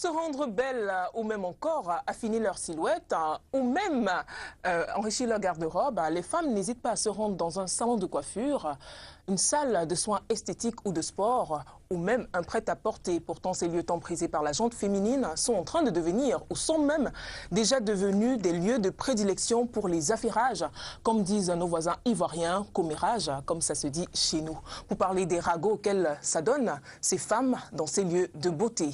se rendre belle ou même encore affiner leur silhouette ou même enrichir leur garde-robe, les femmes n'hésitent pas à se rendre dans un salon de coiffure, une salle de soins esthétiques ou de sport ou même un prêt-à-porter. Pourtant, ces lieux tant prisés par la gente féminine sont en train de devenir ou sont même déjà devenus des lieux de prédilection pour les affairages, comme disent nos voisins ivoiriens, commérage, comme ça se dit chez nous. Pour parler des ragots auxquels s'adonnent ces femmes dans ces lieux de beauté.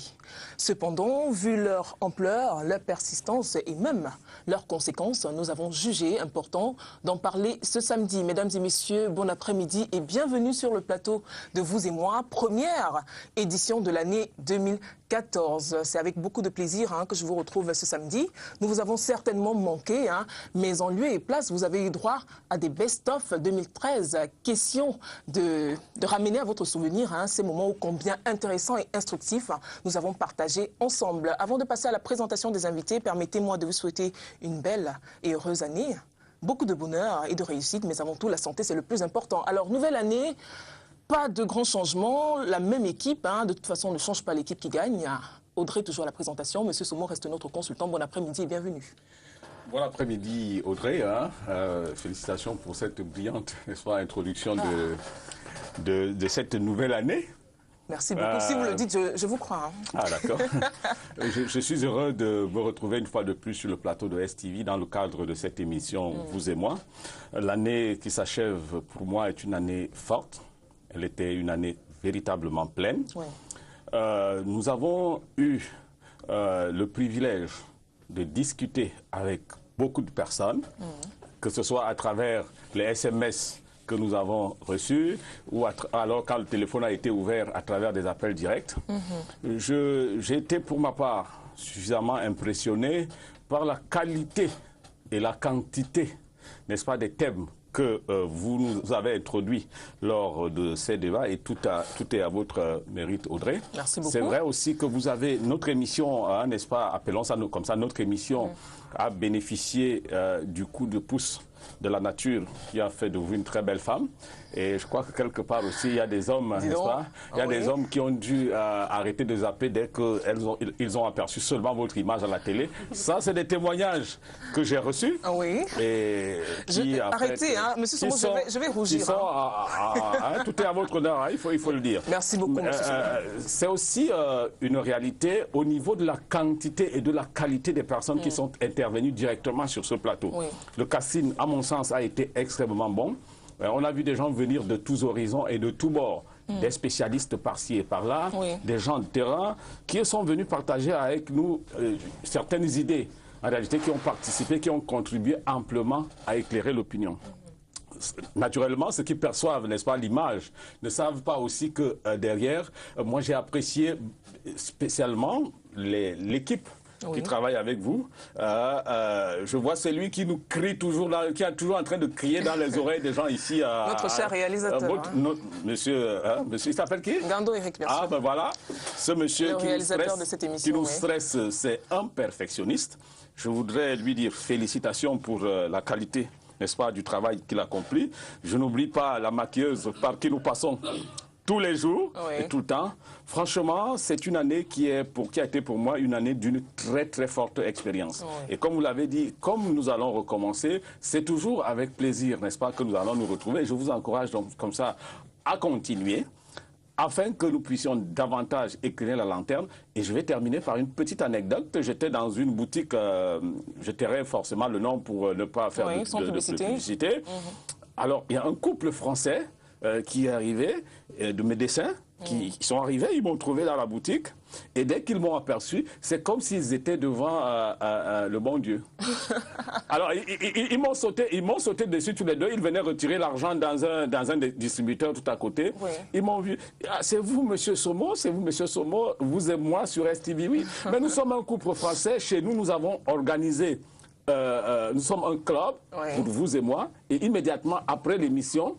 Cependant, vu leur ampleur, leur persistance et même leurs conséquences, nous avons jugé important d'en parler ce samedi. Mesdames et messieurs, bon après-midi et bienvenue sur le plateau de Vous et Moi, première édition de l'année 2014. C'est avec beaucoup de plaisir que je vous retrouve ce samedi. Nous vous avons certainement manqué, mais en lieu et place, vous avez eu droit à des best-of 2013. Question de ramener à votre souvenir ces moments ô combien intéressants et instructifs nous avons partagés ensemble. Avant de passer à la présentation des invités, permettez-moi de vous souhaiter une belle et heureuse année. Beaucoup de bonheur et de réussite, mais avant tout, la santé, c'est le plus important. Alors, nouvelle année, pas de grands changements, la même équipe. De toute façon, on ne change pas l'équipe qui gagne. Audrey, toujours à la présentation. Monsieur Somo reste notre consultant. Bon après-midi et bienvenue. Bon après-midi, Audrey. Félicitations pour cette brillante introduction de cette nouvelle année. Merci beaucoup. Si vous le dites, je vous crois. Ah, d'accord. je suis heureux de me retrouver une fois de plus sur le plateau de STV dans le cadre de cette émission Vous et Moi. L'année qui s'achève, pour moi, est une année forte. Elle était une année véritablement pleine. Ouais. Nous avons eu le privilège de discuter avec beaucoup de personnes, que ce soit à travers les SMS que nous avons reçus, ou alors quand le téléphone a été ouvert à travers des appels directs. J'ai été pour ma part suffisamment impressionné par la qualité et la quantité, n'est-ce pas, des thèmes que vous nous avez introduits lors de ces débats, et tout est à votre mérite, Audrey. Merci beaucoup. C'est vrai aussi que vous avez notre émission, n'est-ce pas, appelons ça comme ça, notre émission a bénéficié du coup de pouce de la nature qui a fait de vous une très belle femme. Et je crois que quelque part aussi, il y a des hommes, n'est-ce pas? Il y a des hommes qui ont dû arrêter de zapper dès qu'ils ont aperçu seulement votre image à la télé. Ça, c'est des témoignages que j'ai reçus. Oui. Et qui, arrêtez, monsieur Somo, je vais rougir. Tout est à votre honneur, il faut le dire. Merci beaucoup, monsieur Somo. C'est aussi une réalité au niveau de la quantité et de la qualité des personnes qui sont intervenues directement sur ce plateau. Oui. Le casting, à mon sens, a été extrêmement bon. On a vu des gens venir de tous horizons et de tous bords, des spécialistes par-ci et par-là, des gens de terrain qui sont venus partager avec nous certaines idées, en réalité, qui ont participé, qui ont contribué amplement à éclairer l'opinion. Naturellement, ceux qui perçoivent, n'est-ce pas, l'image, ne savent pas aussi que derrière, moi j'ai apprécié spécialement l'équipe qui travaille avec vous. Je vois celui qui nous crie toujours, qui est toujours en train de crier dans les oreilles des gens ici. Notre cher réalisateur. Monsieur, il s'appelle qui? Gando Eric, bien sûr. Ah, ben voilà. Ce monsieur qui nous stresse, c'est un perfectionniste. Je voudrais lui dire félicitations pour la qualité, n'est-ce pas, du travail qu'il accomplit. Je n'oublie pas la maquilleuse par qui nous passons tous les jours et tout le temps. Franchement, c'est une année qui a été pour moi une année d'une très très forte expérience. Et comme vous l'avez dit, comme nous allons recommencer, c'est toujours avec plaisir, n'est-ce pas, que nous allons nous retrouver. Et je vous encourage donc comme ça à continuer, afin que nous puissions davantage éclairer la lanterne. Et je vais terminer par une petite anecdote. J'étais dans une boutique, je tairai forcément le nom pour ne pas faire de publicité. Alors, il y a un couple français qui est arrivé, de médecins, qui sont arrivés, ils m'ont trouvé dans la boutique, et dès qu'ils m'ont aperçu, c'est comme s'ils étaient devant le bon Dieu. Alors, ils m'ont sauté dessus tous les deux, ils venaient retirer l'argent dans un distributeur tout à côté. Ils m'ont vu, c'est vous, monsieur Somo, vous et moi sur STV, oui. Mais nous sommes un couple français, chez nous, nous avons organisé, nous sommes un club, pour vous et moi, et immédiatement après l'émission,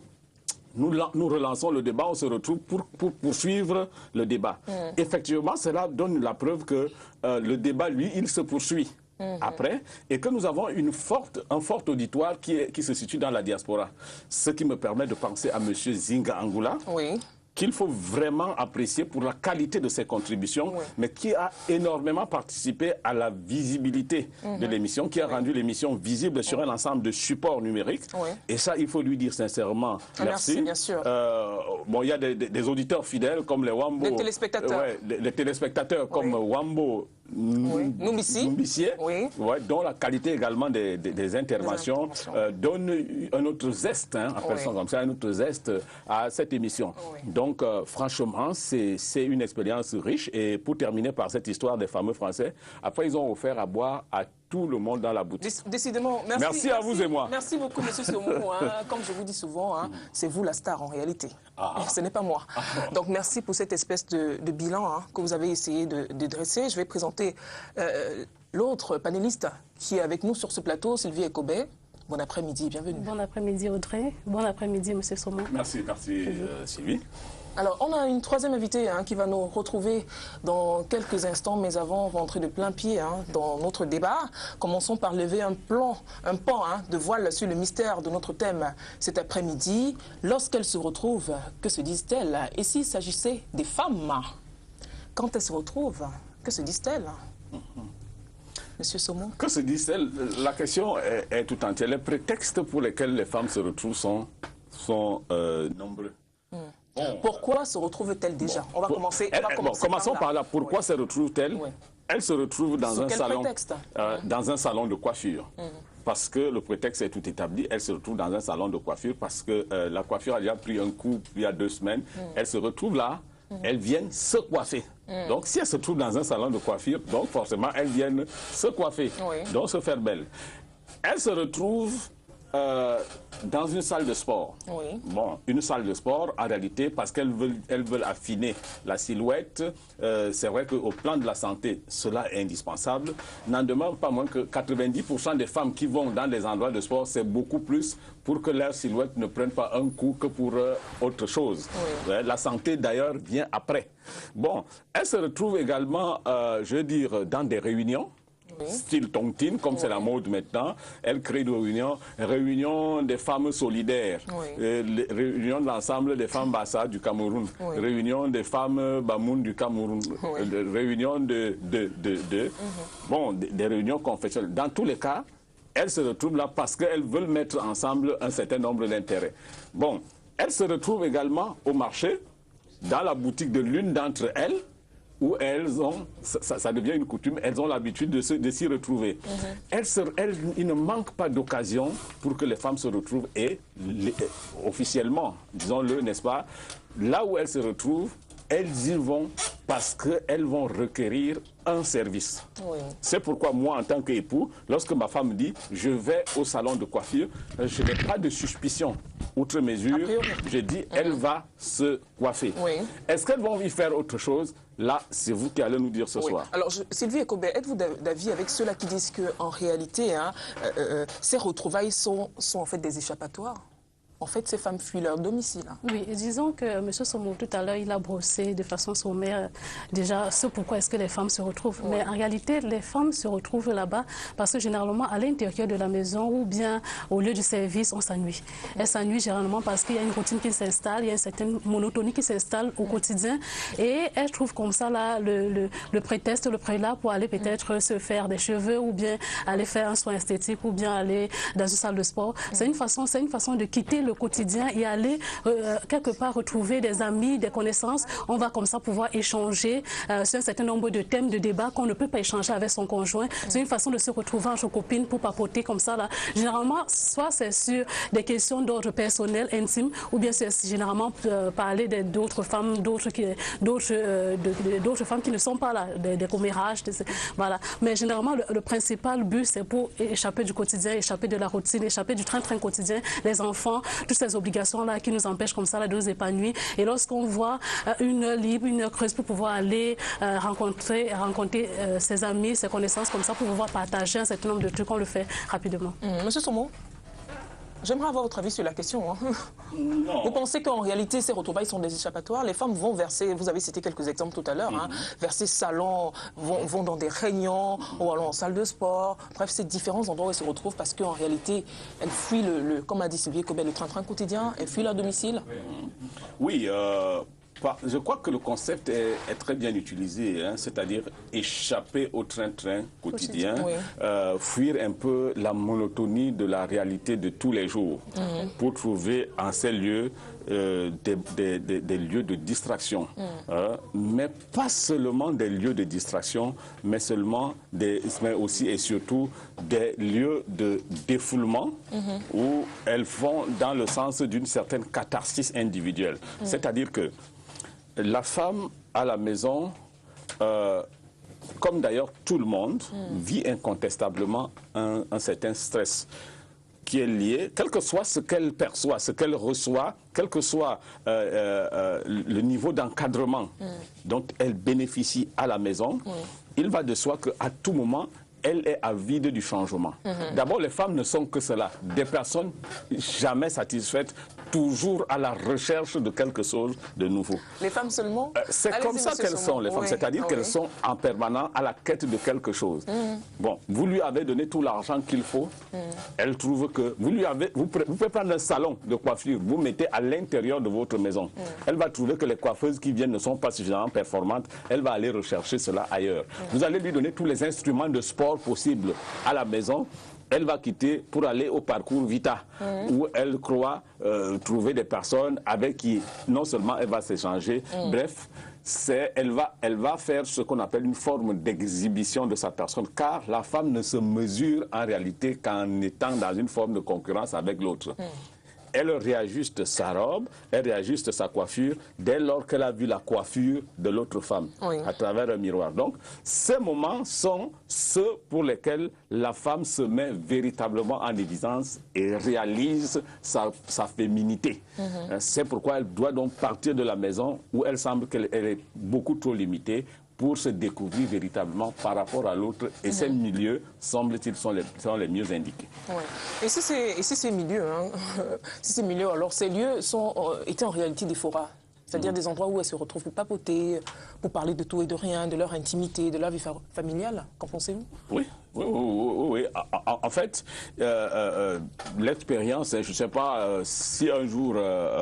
nous relançons le débat, on se retrouve pour poursuivre le débat. Effectivement, cela donne la preuve que le débat, lui, il se poursuit après, et que nous avons un fort auditoire qui se situe dans la diaspora. Ce qui me permet de penser à M. Zinga Angoula, qu'il faut vraiment apprécier pour la qualité de ses contributions, mais qui a énormément participé à la visibilité de l'émission, qui a rendu l'émission visible sur un ensemble de supports numériques. Et ça, il faut lui dire sincèrement merci. Bien sûr. Bon, il y a des auditeurs fidèles comme les Wambo. Les téléspectateurs. Les téléspectateurs comme Wambo Numbissier, dont la qualité également des interventions donne un autre zeste, appelle-t-on comme ça, un autre zeste à cette émission. Donc, franchement, c'est une expérience riche. Et pour terminer par cette histoire des fameux Français, après, ils ont offert à boire à tout le monde dans la boutique. Décidément. Merci à vous et moi. Merci beaucoup, M. Somon. Comme je vous dis souvent, c'est vous la star en réalité. Ce n'est pas moi. Donc, merci pour cette espèce de bilan que vous avez essayé de dresser. Je vais présenter l'autre panéliste qui est avec nous sur ce plateau, Sylvie Ekobé. Bon après-midi, bienvenue. Bon après-midi, Audrey. Bon après-midi, M. Somon. Merci, Sylvie. Alors, on a une troisième invitée qui va nous retrouver dans quelques instants, mais avant, on va entrer de plein pied dans notre débat. Commençons par lever un pan de voile sur le mystère de notre thème cet après-midi. Lorsqu'elles se retrouvent, que se disent-elles? Et s'il s'agissait des femmes, quand elles se retrouvent, que se disent-elles? Monsieur Somon. Que se disent-elles? La question est tout entière. Les prétextes pour lesquels les femmes se retrouvent sont nombreux. Pourquoi se retrouvent-elles déjà? On va commencer. Commençons par là. Pourquoi se retrouvent-elles? Elles se retrouvent dans un salon de coiffure. Parce que le prétexte est tout établi. Elles se retrouvent dans un salon de coiffure parce que la coiffure a déjà pris un coup il y a 2 semaines. Elles se retrouvent là. Elles viennent se coiffer. Donc, si elles se trouvent dans un salon de coiffure, donc forcément, elles viennent se coiffer, donc se faire belle. Elles se retrouvent dans une salle de sport. Bon, une salle de sport, en réalité, parce qu'elles veulent affiner la silhouette. C'est vrai qu'au plan de la santé, cela est indispensable. N'en demeure pas moins que 90% des femmes qui vont dans des endroits de sport, c'est beaucoup plus pour que leur silhouette ne prenne pas un coup que pour autre chose. La santé, d'ailleurs, vient après. Bon, elles se retrouvent également, je veux dire, dans des réunions. Style Tongtine, comme c'est la mode maintenant. Elle crée des réunions des femmes solidaires, réunions de l'ensemble des femmes Bassa du Cameroun, réunions des femmes Bamoun du Cameroun, réunions des réunions confessionnelles. Dans tous les cas, elles se retrouvent là parce qu'elles veulent mettre ensemble un certain nombre d'intérêts. Bon, elles se retrouvent également au marché, dans la boutique de l'une d'entre elles, où elles ont, ça devient une coutume, elles ont l'habitude de s'y retrouver. Il ne manque pas d'occasion pour que les femmes se retrouvent et, officiellement, disons-le, n'est-ce pas, là où elles se retrouvent, elles y vont parce qu'elles vont requérir un service. C'est pourquoi moi, en tant qu'époux, lorsque ma femme me dit « je vais au salon de coiffure », je n'ai pas de suspicion. Outre mesure, je dis « elle va se coiffer ». Est-ce qu'elles vont y faire autre chose? Là, c'est vous qui allez nous dire ce soir. Alors, Sylvie Ekobé, êtes-vous d'avis avec ceux-là qui disent qu'en réalité, ces retrouvailles sont en fait des échappatoires? En fait, ces femmes fuient leur domicile. Oui, et disons que M. Somon, tout à l'heure, il a brossé de façon sommaire déjà ce pourquoi est-ce que les femmes se retrouvent. Mais en réalité, les femmes se retrouvent là-bas parce que généralement, à l'intérieur de la maison ou bien au lieu du service, on s'ennuie. Elles s'ennuient généralement parce qu'il y a une routine qui s'installe, il y a une certaine monotonie qui s'installe au quotidien. Et elles trouvent comme ça là, le prétexte, le prélat pour aller peut-être se faire des cheveux ou bien aller faire un soin esthétique ou bien aller dans une salle de sport. C'est une façon de quitter le quotidien et aller quelque part retrouver des amis, des connaissances. On va comme ça pouvoir échanger sur un certain nombre de thèmes de débat qu'on ne peut pas échanger avec son conjoint. C'est une façon de se retrouver entre copines pour papoter comme ça là. Généralement, soit c'est sur des questions d'ordre personnel, intime, ou bien c'est généralement parler d'autres femmes, d'autres femmes qui ne sont pas là, des commérages, voilà. Mais généralement, le principal but, c'est pour échapper du quotidien, échapper de la routine, échapper du train-train quotidien, les enfants, toutes ces obligations-là qui nous empêchent comme ça là, de nous épanouir. Et lorsqu'on voit une heure libre, une heure creuse pour pouvoir aller rencontrer ses amis, ses connaissances comme ça, pour pouvoir partager un certain nombre de trucs, on le fait rapidement. Monsieur Somon, j'aimerais avoir votre avis sur la question. Vous pensez qu'en réalité, ces retrouvailles sont des échappatoires? Les femmes vont verser, vous avez cité quelques exemples tout à l'heure, vers ces salons, vont dans des réunions, ou alors en salle de sport. Bref, c'est différents endroits où elles se retrouvent parce qu'en réalité, elles fuient, comme a dit Sylvie Ekobé, le train-train quotidien, elles fuient leur domicile. Oui, Je crois que le concept est très bien utilisé, hein, c'est-à-dire échapper au train-train quotidien, oui. Fuir un peu la monotonie de la réalité de tous les jours pour trouver en ces lieux des lieux de distraction. Mais pas seulement des lieux de distraction, mais aussi et surtout des lieux de défoulement où elles vont dans le sens d'une certaine catharsis individuelle. C'est-à-dire que la femme à la maison, comme d'ailleurs tout le monde, vit incontestablement un certain stress qui est lié, quel que soit ce qu'elle perçoit, ce qu'elle reçoit, quel que soit le niveau d'encadrement dont elle bénéficie à la maison, il va de soi qu'à tout moment, elle est avide du changement. D'abord, les femmes ne sont que cela, des personnes jamais satisfaites, toujours à la recherche de quelque chose de nouveau. Les femmes seulement? C'est comme ça qu'elles sont, les femmes, c'est-à-dire qu'elles sont en permanence à la quête de quelque chose. Bon, vous lui avez donné tout l'argent qu'il faut, elle trouve que... Vous pouvez prendre un salon de coiffure, vous mettez à l'intérieur de votre maison. Elle va trouver que les coiffeuses qui viennent ne sont pas suffisamment performantes, elle va aller rechercher cela ailleurs. Vous allez lui donner tous les instruments de sport possibles à la maison, elle va quitter pour aller au parcours Vita, où elle croit trouver des personnes avec qui non seulement elle va s'échanger, bref, elle va faire ce qu'on appelle une forme d'exhibition de sa personne, car la femme ne se mesure en réalité qu'en étant dans une forme de concurrence avec l'autre. Elle réajuste sa robe, elle réajuste sa coiffure dès lors qu'elle a vu la coiffure de l'autre femme à travers un miroir. Donc, ces moments sont ceux pour lesquels la femme se met véritablement en évidence et réalise sa féminité. C'est pourquoi elle doit donc partir de la maison où elle semble qu'elle est beaucoup trop limitée pour se découvrir véritablement par rapport à l'autre. Et ces milieux, semble-t-il, sont les mieux indiqués. Et si ces milieux, alors ces lieux étaient en réalité des forats, c'est-à-dire des endroits où elles se retrouvent pour papoter, pour parler de tout et de rien, de leur intimité, de leur vie familiale. Qu'en pensez-vous? Oui. En fait, l'expérience, je ne sais pas si un jour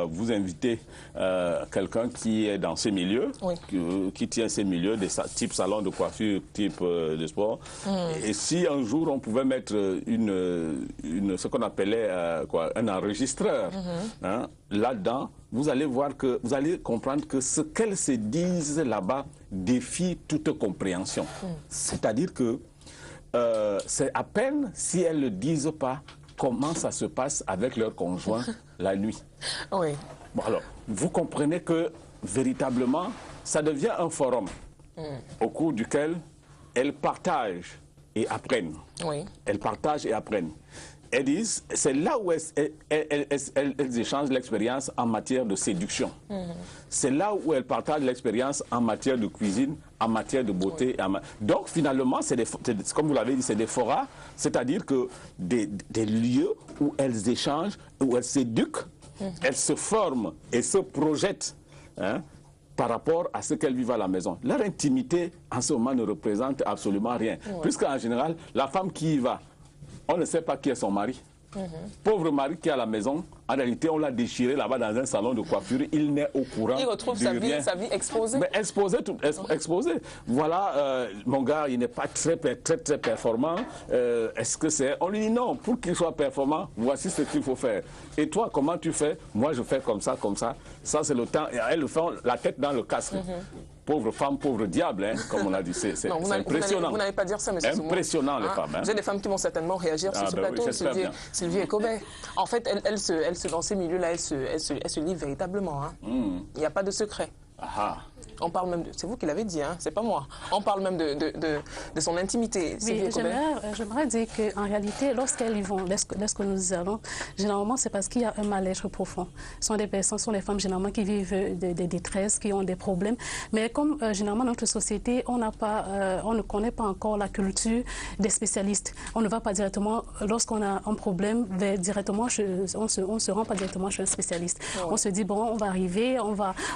vous invitez quelqu'un qui est dans ces milieux, qui tient ces milieux, type salon de coiffure, type de sport, et si un jour on pouvait mettre ce qu'on appelait un enregistreur là-dedans, vous allez comprendre que ce qu'elles se disent là-bas défie toute compréhension. C'est-à-dire que c'est à peine si elles ne le disent pas comment ça se passe avec leur conjoint la nuit. Bon, alors, vous comprenez que véritablement, ça devient un forum au cours duquel elles partagent et apprennent. Elles partagent et apprennent. Elles disent, c'est là où elles échangent l'expérience en matière de séduction. C'est là où elles partagent l'expérience en matière de cuisine, en matière de beauté. Donc finalement, comme vous l'avez dit, c'est des forats, c'est-à-dire que des lieux où elles échangent, où elles s'éduquent, elles se forment et se projettent par rapport à ce qu'elles vivent à la maison. Leur intimité, en ce moment, ne représente absolument rien. Puisqu'en général, la femme qui y va, on ne sait pas qui est son mari. Pauvre mari qui est à la maison, en réalité, on l'a déchiré là-bas dans un salon de coiffure. Il n'est au courant. Il retrouve sa vie exposée. Mais exposée. Voilà, mon gars, il n'est pas très performant. Est-ce que c'est... On lui dit non, pour qu'il soit performant, voici ce qu'il faut faire. Et toi, comment tu fais? Moi, je fais comme ça, comme ça. Ça, c'est le temps. Et elles font la tête dans le casque. Pauvre femme, pauvre diable, comme on a dit. C'est impressionnant. Vous n'allez pas dire ça, monsieur Soumou. Impressionnant, les femmes. Vous avez des femmes qui vont certainement réagir sur ce plateau. Sylvie Ekobé. En fait, dans ces milieux-là, elle se livre véritablement. Il n'y a pas de secret. On parle même c'est vous qui l'avez dit, c'est pas moi. On parle même de son intimité. Oui, j'aimerais dire qu'en réalité, lorsqu'elles y vont, lorsque nous y allons, généralement c'est parce qu'il y a un mal-être profond. Ce sont des personnes, ce sont des femmes généralement qui vivent des détresses, qui ont des problèmes. Mais comme généralement dans notre société, on ne connaît pas encore la culture des spécialistes. On ne va pas directement, lorsqu'on a un problème, on se rend pas directement chez un spécialiste. On se dit, bon, on va arriver,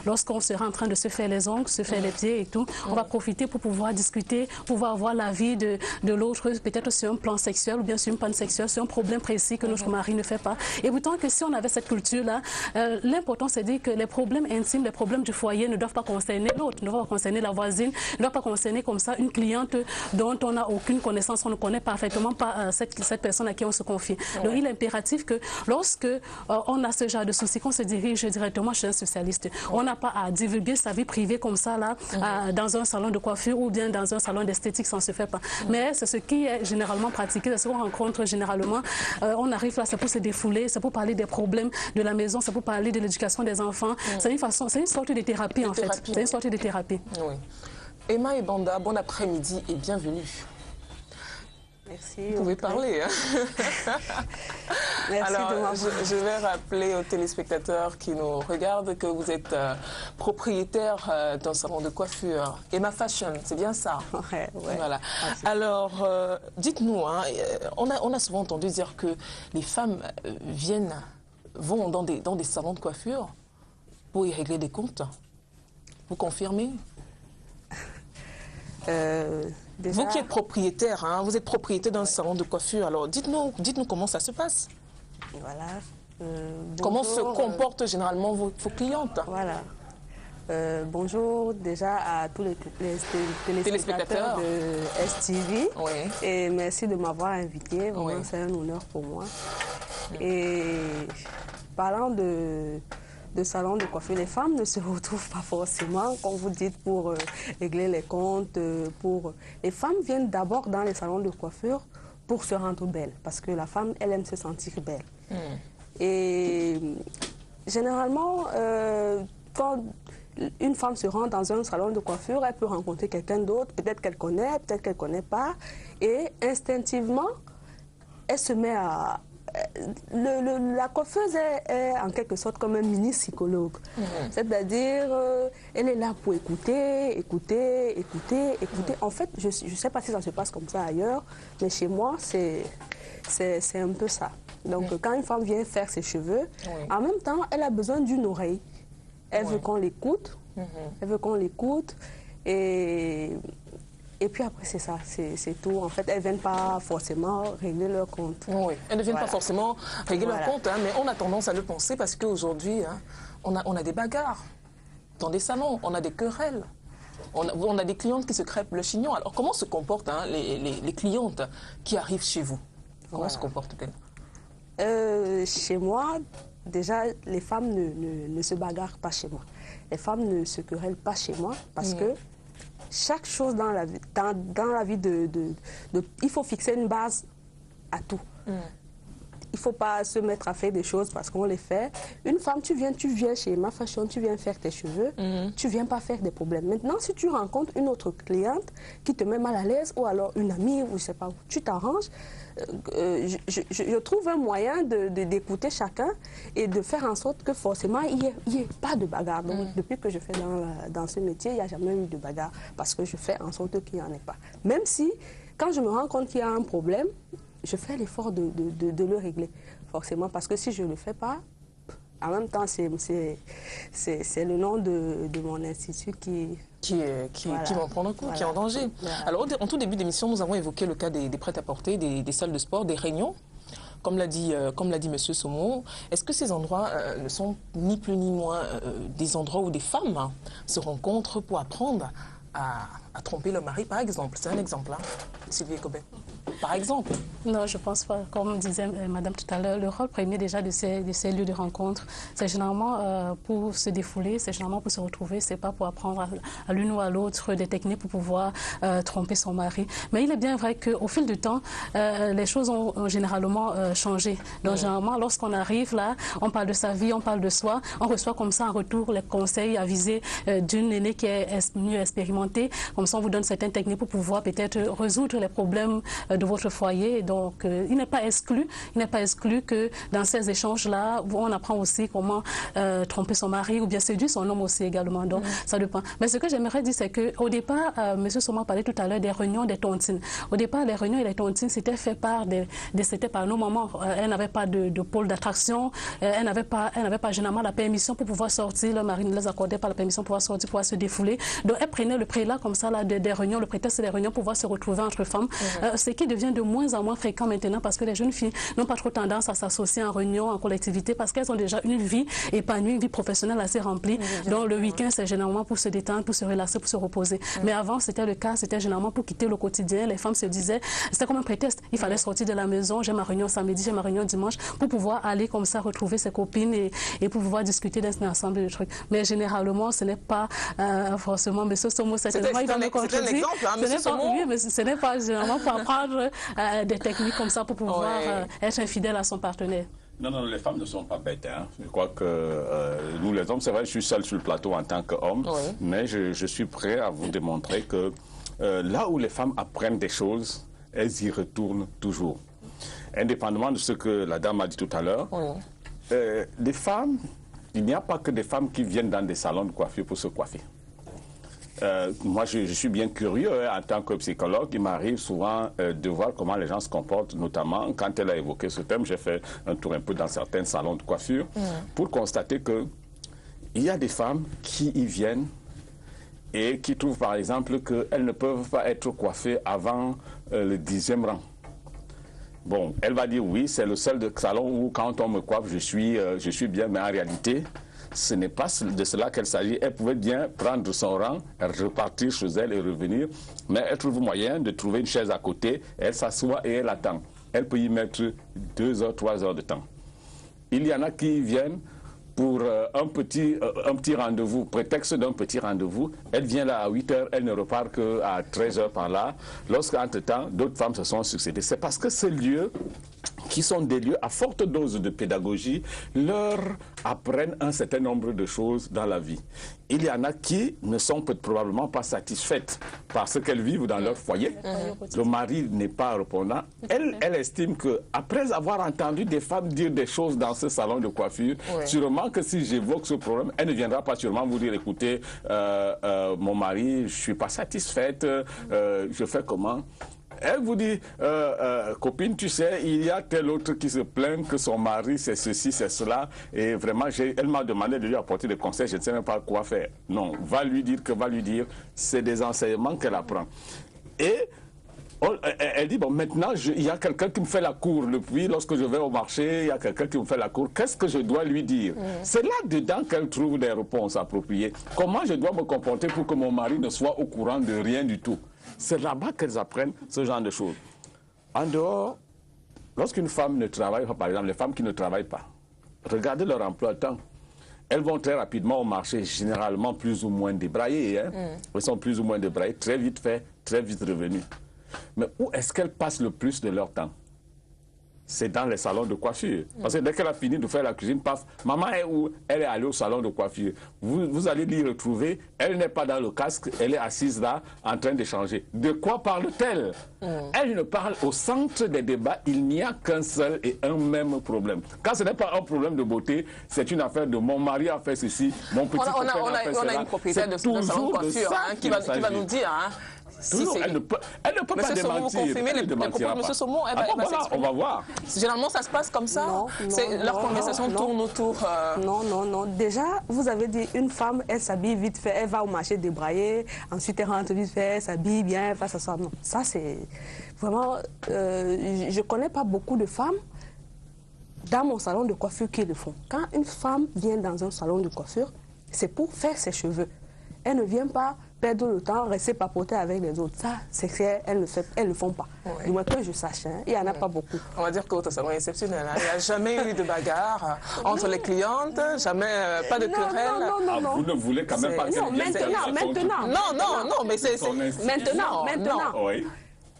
lorsqu'on sera en train de se faire les ongles, se faire les pieds et tout. On va profiter pour pouvoir discuter, pouvoir avoir l'avis de l'autre, peut-être sur un plan sexuel ou bien sur une panne sexuelle, sur un problème précis que notre mari ne fait pas. Et pourtant que si on avait cette culture-là, l'important c'est de dire que les problèmes intimes, les problèmes du foyer ne doivent pas concerner l'autre, ne doivent pas concerner la voisine, ne doivent pas concerner comme ça une cliente dont on n'a aucune connaissance, on ne connaît parfaitement pas cette personne à qui on se confie. Donc il est impératif que lorsque on a ce genre de soucis, qu'on se dirige directement chez un spécialiste. On n'a pas à divulguer sa vie privée comme ça là, dans un salon de coiffure ou bien dans un salon d'esthétique, ça ne se fait pas. Mais c'est ce qui est généralement pratiqué, c'est ce qu'on rencontre généralement. On arrive là, c'est pour se défouler, c'est pour parler des problèmes de la maison, c'est pour parler de l'éducation des enfants. C'est une sorte de thérapie en fait. C'est une sorte de thérapie. Oui. Emma et Banda, bon après-midi et bienvenue. Merci. Vous pouvez parler. Hein. Merci. Alors, je vais rappeler aux téléspectateurs qui nous regardent que vous êtes propriétaire d'un salon de coiffure. Emma Fashion, c'est bien ça? Ouais. Voilà. Alors, dites-nous, hein, on a souvent entendu dire que les femmes vont dans des salons de coiffure pour y régler des comptes. Vous confirmez? Déjà... Vous qui êtes propriétaire, hein, vous êtes propriétaire d'un salon de coiffure, alors dites-nous comment ça se passe. Voilà. Comment se comportent généralement vos clientes? Voilà. Bonjour déjà à tous les téléspectateurs de STV. Oui. Et merci de m'avoir invité, vraiment c'est un honneur pour moi. Et parlant de salon de coiffure, les femmes ne se retrouvent pas forcément, comme vous dites, pour régler les comptes. Les femmes viennent d'abord dans les salons de coiffure pour se rendre belle, parce que la femme, elle aime se sentir belle. Et généralement, quand une femme se rend dans un salon de coiffure, elle peut rencontrer quelqu'un d'autre, peut-être qu'elle connaît, peut-être qu'elle ne connaît pas, et instinctivement, elle se met à... La coiffeuse est en quelque sorte comme un mini-psychologue. C'est-à-dire, elle est là pour écouter. En fait, je ne sais pas si ça se passe comme ça ailleurs, mais chez moi, c'est un peu ça. Donc, quand une femme vient faire ses cheveux, en même temps, elle a besoin d'une oreille. Elle veut qu'on l'écoute. Elle veut qu'on l'écoute. Et puis après, c'est ça, c'est tout. En fait, elles ne viennent pas forcément régler leur compte. Oui, elles ne viennent pas forcément régler leur compte, hein, mais on a tendance à le penser parce qu'aujourd'hui, hein, on a des bagarres dans des salons, on a des querelles. On a des clientes qui se crêpent le chignon. Alors, comment se comportent les clientes qui arrivent chez vous? Comment se comportent-elles? Chez moi, déjà, les femmes ne se bagarrent pas chez moi. Les femmes ne se querellent pas chez moi parce que chaque chose dans la vie, il faut fixer une base à tout. Il ne faut pas se mettre à faire des choses parce qu'on les fait. Une femme, tu viens chez Emma Fashion, tu viens faire tes cheveux, tu ne viens pas faire des problèmes. Maintenant, si tu rencontres une autre cliente qui te met mal à l'aise ou alors une amie, ou je ne sais pas où, tu t'arranges. Je trouve un moyen d'écouter chacun et de faire en sorte que forcément il n'y ait pas de bagarre. Donc depuis que je fais dans ce métier, il n'y a jamais eu de bagarre parce que je fais en sorte qu'il n'y en ait pas. Même si, quand je me rends compte qu'il y a un problème, je fais l'effort de le régler, forcément, parce que si je ne le fais pas, en même temps, c'est le nom de mon institut qui vont prendre un coup, qui est en danger. Alors, en tout début d'émission, nous avons évoqué le cas des prêt-à-porter, des salles de sport, des réunions, comme l'a dit M. Somo. Est-ce que ces endroits ne sont ni plus ni moins des endroits où des femmes se rencontrent pour apprendre à tromper le mari, par exemple? C'est un exemple, hein, Sylvie Cobet. Par exemple? Non, je ne pense pas. Comme disait Madame tout à l'heure, le rôle premier déjà de ces lieux de rencontre, c'est généralement pour se défouler, c'est généralement pour se retrouver, c'est pas pour apprendre à l'une ou à l'autre des techniques pour pouvoir tromper son mari. Mais il est bien vrai qu'au fil du temps, les choses ont généralement changé. Donc généralement, lorsqu'on arrive là, on parle de sa vie, on parle de soi, on reçoit comme ça en retour les conseils avisés d'une aînée qui est mieux expérimentée. Comme ça, on vous donne certaines techniques pour pouvoir peut-être résoudre les problèmes de votre foyer. Donc, il n'est pas exclu que dans ces échanges-là, on apprend aussi comment tromper son mari ou bien séduire son homme aussi également. Donc, ça dépend. Mais ce que j'aimerais dire, c'est qu'au départ, M. Soma parlait tout à l'heure des réunions des tontines. Au départ, les réunions et les tontines, c'était fait par nos mamans. Elles n'avaient pas de pôle d'attraction. Elles n'avaient pas généralement la permission pour pouvoir sortir. Leur mari ne les accordait pas la permission pour pouvoir sortir, pour pouvoir se défouler. Donc, elles prenaient le prélat comme ça, là, des réunions, le prétexte des réunions pour pouvoir se retrouver entre femmes. Ce qui devient de moins en moins fréquent maintenant parce que les jeunes filles n'ont pas trop tendance à s'associer en réunion, en collectivité, parce qu'elles ont déjà une vie épanouie, une vie professionnelle assez remplie. Donc, le week-end, c'est généralement pour se détendre, pour se relaxer, pour se reposer. Mais avant, c'était le cas, c'était généralement pour quitter le quotidien. Les femmes se disaient, c'était comme un prétexte. Il fallait sortir de la maison, j'ai ma réunion samedi, j'ai ma réunion dimanche, pour pouvoir aller comme ça, retrouver ses copines et pour pouvoir discuter d'un ensemble de trucs. Mais généralement, ce n'est pas forcément, M. Somo, certainement, il va me contredire. C'est un exemple, hein, M. Somo. Oui, mais ce n'est pas généralement pour apprendre des techniques comme ça pour pouvoir être infidèle à son partenaire. Non, les femmes ne sont pas bêtes. Hein. Je crois que nous, les hommes, c'est vrai, je suis seul sur le plateau en tant qu'homme, mais je suis prêt à vous démontrer que là où les femmes apprennent des choses, elles y retournent toujours. Indépendamment de ce que la dame a dit tout à l'heure, les femmes, il n'y a pas que des femmes qui viennent dans des salons de coiffure pour se coiffer. Moi, je suis bien curieux en tant que psychologue. Il m'arrive souvent de voir comment les gens se comportent, notamment quand elle a évoqué ce thème. J'ai fait un tour un peu dans certains salons de coiffure pour constater qu'il y a des femmes qui y viennent et qui trouvent par exemple qu'elles ne peuvent pas être coiffées avant le 10e rang. Bon, elle va dire oui, c'est le seul salon où quand on me coiffe, je suis bien, mais en réalité, ce n'est pas de cela qu'elle s'agit. Elle pouvait bien prendre son rang, repartir chez elle et revenir, mais elle trouve moyen de trouver une chaise à côté, elle s'assoit et elle attend. Elle peut y mettre 2 heures, 3 heures de temps. Il y en a qui viennent pour un petit rendez-vous, prétexte d'un petit rendez-vous. Elle vient là à 8 heures, elle ne repart qu'à 13 heures par là. Lorsqu'entre-temps, d'autres femmes se sont succédées. C'est parce que ces lieux, qui sont des lieux à forte dose de pédagogie, leur apprennent un certain nombre de choses dans la vie. Il y en a qui ne sont probablement pas satisfaites par ce qu'elles vivent dans leur foyer. Le mari n'est pas répondant. Elle estime qu'après avoir entendu des femmes dire des choses dans ce salon de coiffure, sûrement que si j'évoque ce problème, elle ne viendra pas sûrement vous dire, écoutez, mon mari, je ne suis pas satisfaite, je fais comment ? Elle vous dit, copine, tu sais, il y a tel autre qui se plaint que son mari, c'est ceci, c'est cela. Et vraiment, elle m'a demandé de lui apporter des conseils, je ne sais même pas quoi faire. Non, va lui dire, c'est des enseignements qu'elle apprend. Et elle dit, bon, maintenant, il y a quelqu'un qui me fait la cour. Depuis, lorsque je vais au marché, il y a quelqu'un qui me fait la cour. Qu'est-ce que je dois lui dire? C'est là-dedans qu'elle trouve des réponses appropriées. Comment je dois me comporter pour que mon mari ne soit au courant de rien du tout? C'est là-bas qu'elles apprennent ce genre de choses. En dehors, lorsqu'une femme ne travaille pas, par exemple, les femmes qui ne travaillent pas, regardez leur emploi de temps. Elles vont très rapidement au marché, généralement plus ou moins débraillées. Hein? Elles sont plus ou moins débraillées, très vite fait, très vite revenues. Mais où est-ce qu'elles passent le plus de leur temps? C'est dans les salons de coiffure. Parce que dès qu'elle a fini de faire la cuisine, paf, maman est où? Elle est allée au salon de coiffure. Vous allez l'y retrouver. Elle n'est pas dans le casque, elle est assise là, en train d'échanger. De quoi parle-t-elle? Elle ne parle au centre des débats, il n'y a qu'un seul et un même problème. Quand ce n'est pas un problème de beauté, c'est une affaire de mon mari a fait ceci, mon petit copain a fait cela. On a une propriétaire de salon de coiffure qui va nous dire... Hein. Toujours, elle ne peut pas démentir. Vous confirmez les propos de M. Somo, on va voir. Généralement, ça se passe comme ça. Leur conversation tourne autour... Non. Déjà, vous avez dit, une femme, elle s'habille vite fait, elle va au marché débrailler, ensuite elle rentre vite fait, elle s'habille bien, elle passe à ça. Non, ça c'est vraiment... je ne connais pas beaucoup de femmes dans mon salon de coiffure qui le font. Quand une femme vient dans un salon de coiffure, c'est pour faire ses cheveux. Elle ne vient pas perdre le temps, rester papoter avec les autres. Ça, c'est qu'elles ne le font pas. Du moins que je sache, hein, il n'y en a pas beaucoup. On va dire que votre salon est exceptionnel. Hein. Il n'y a jamais eu de bagarre entre les clientes, jamais pas de querelle. Vous ne voulez quand même pas que maintenant. Non, mais c'est... Maintenant. Oui.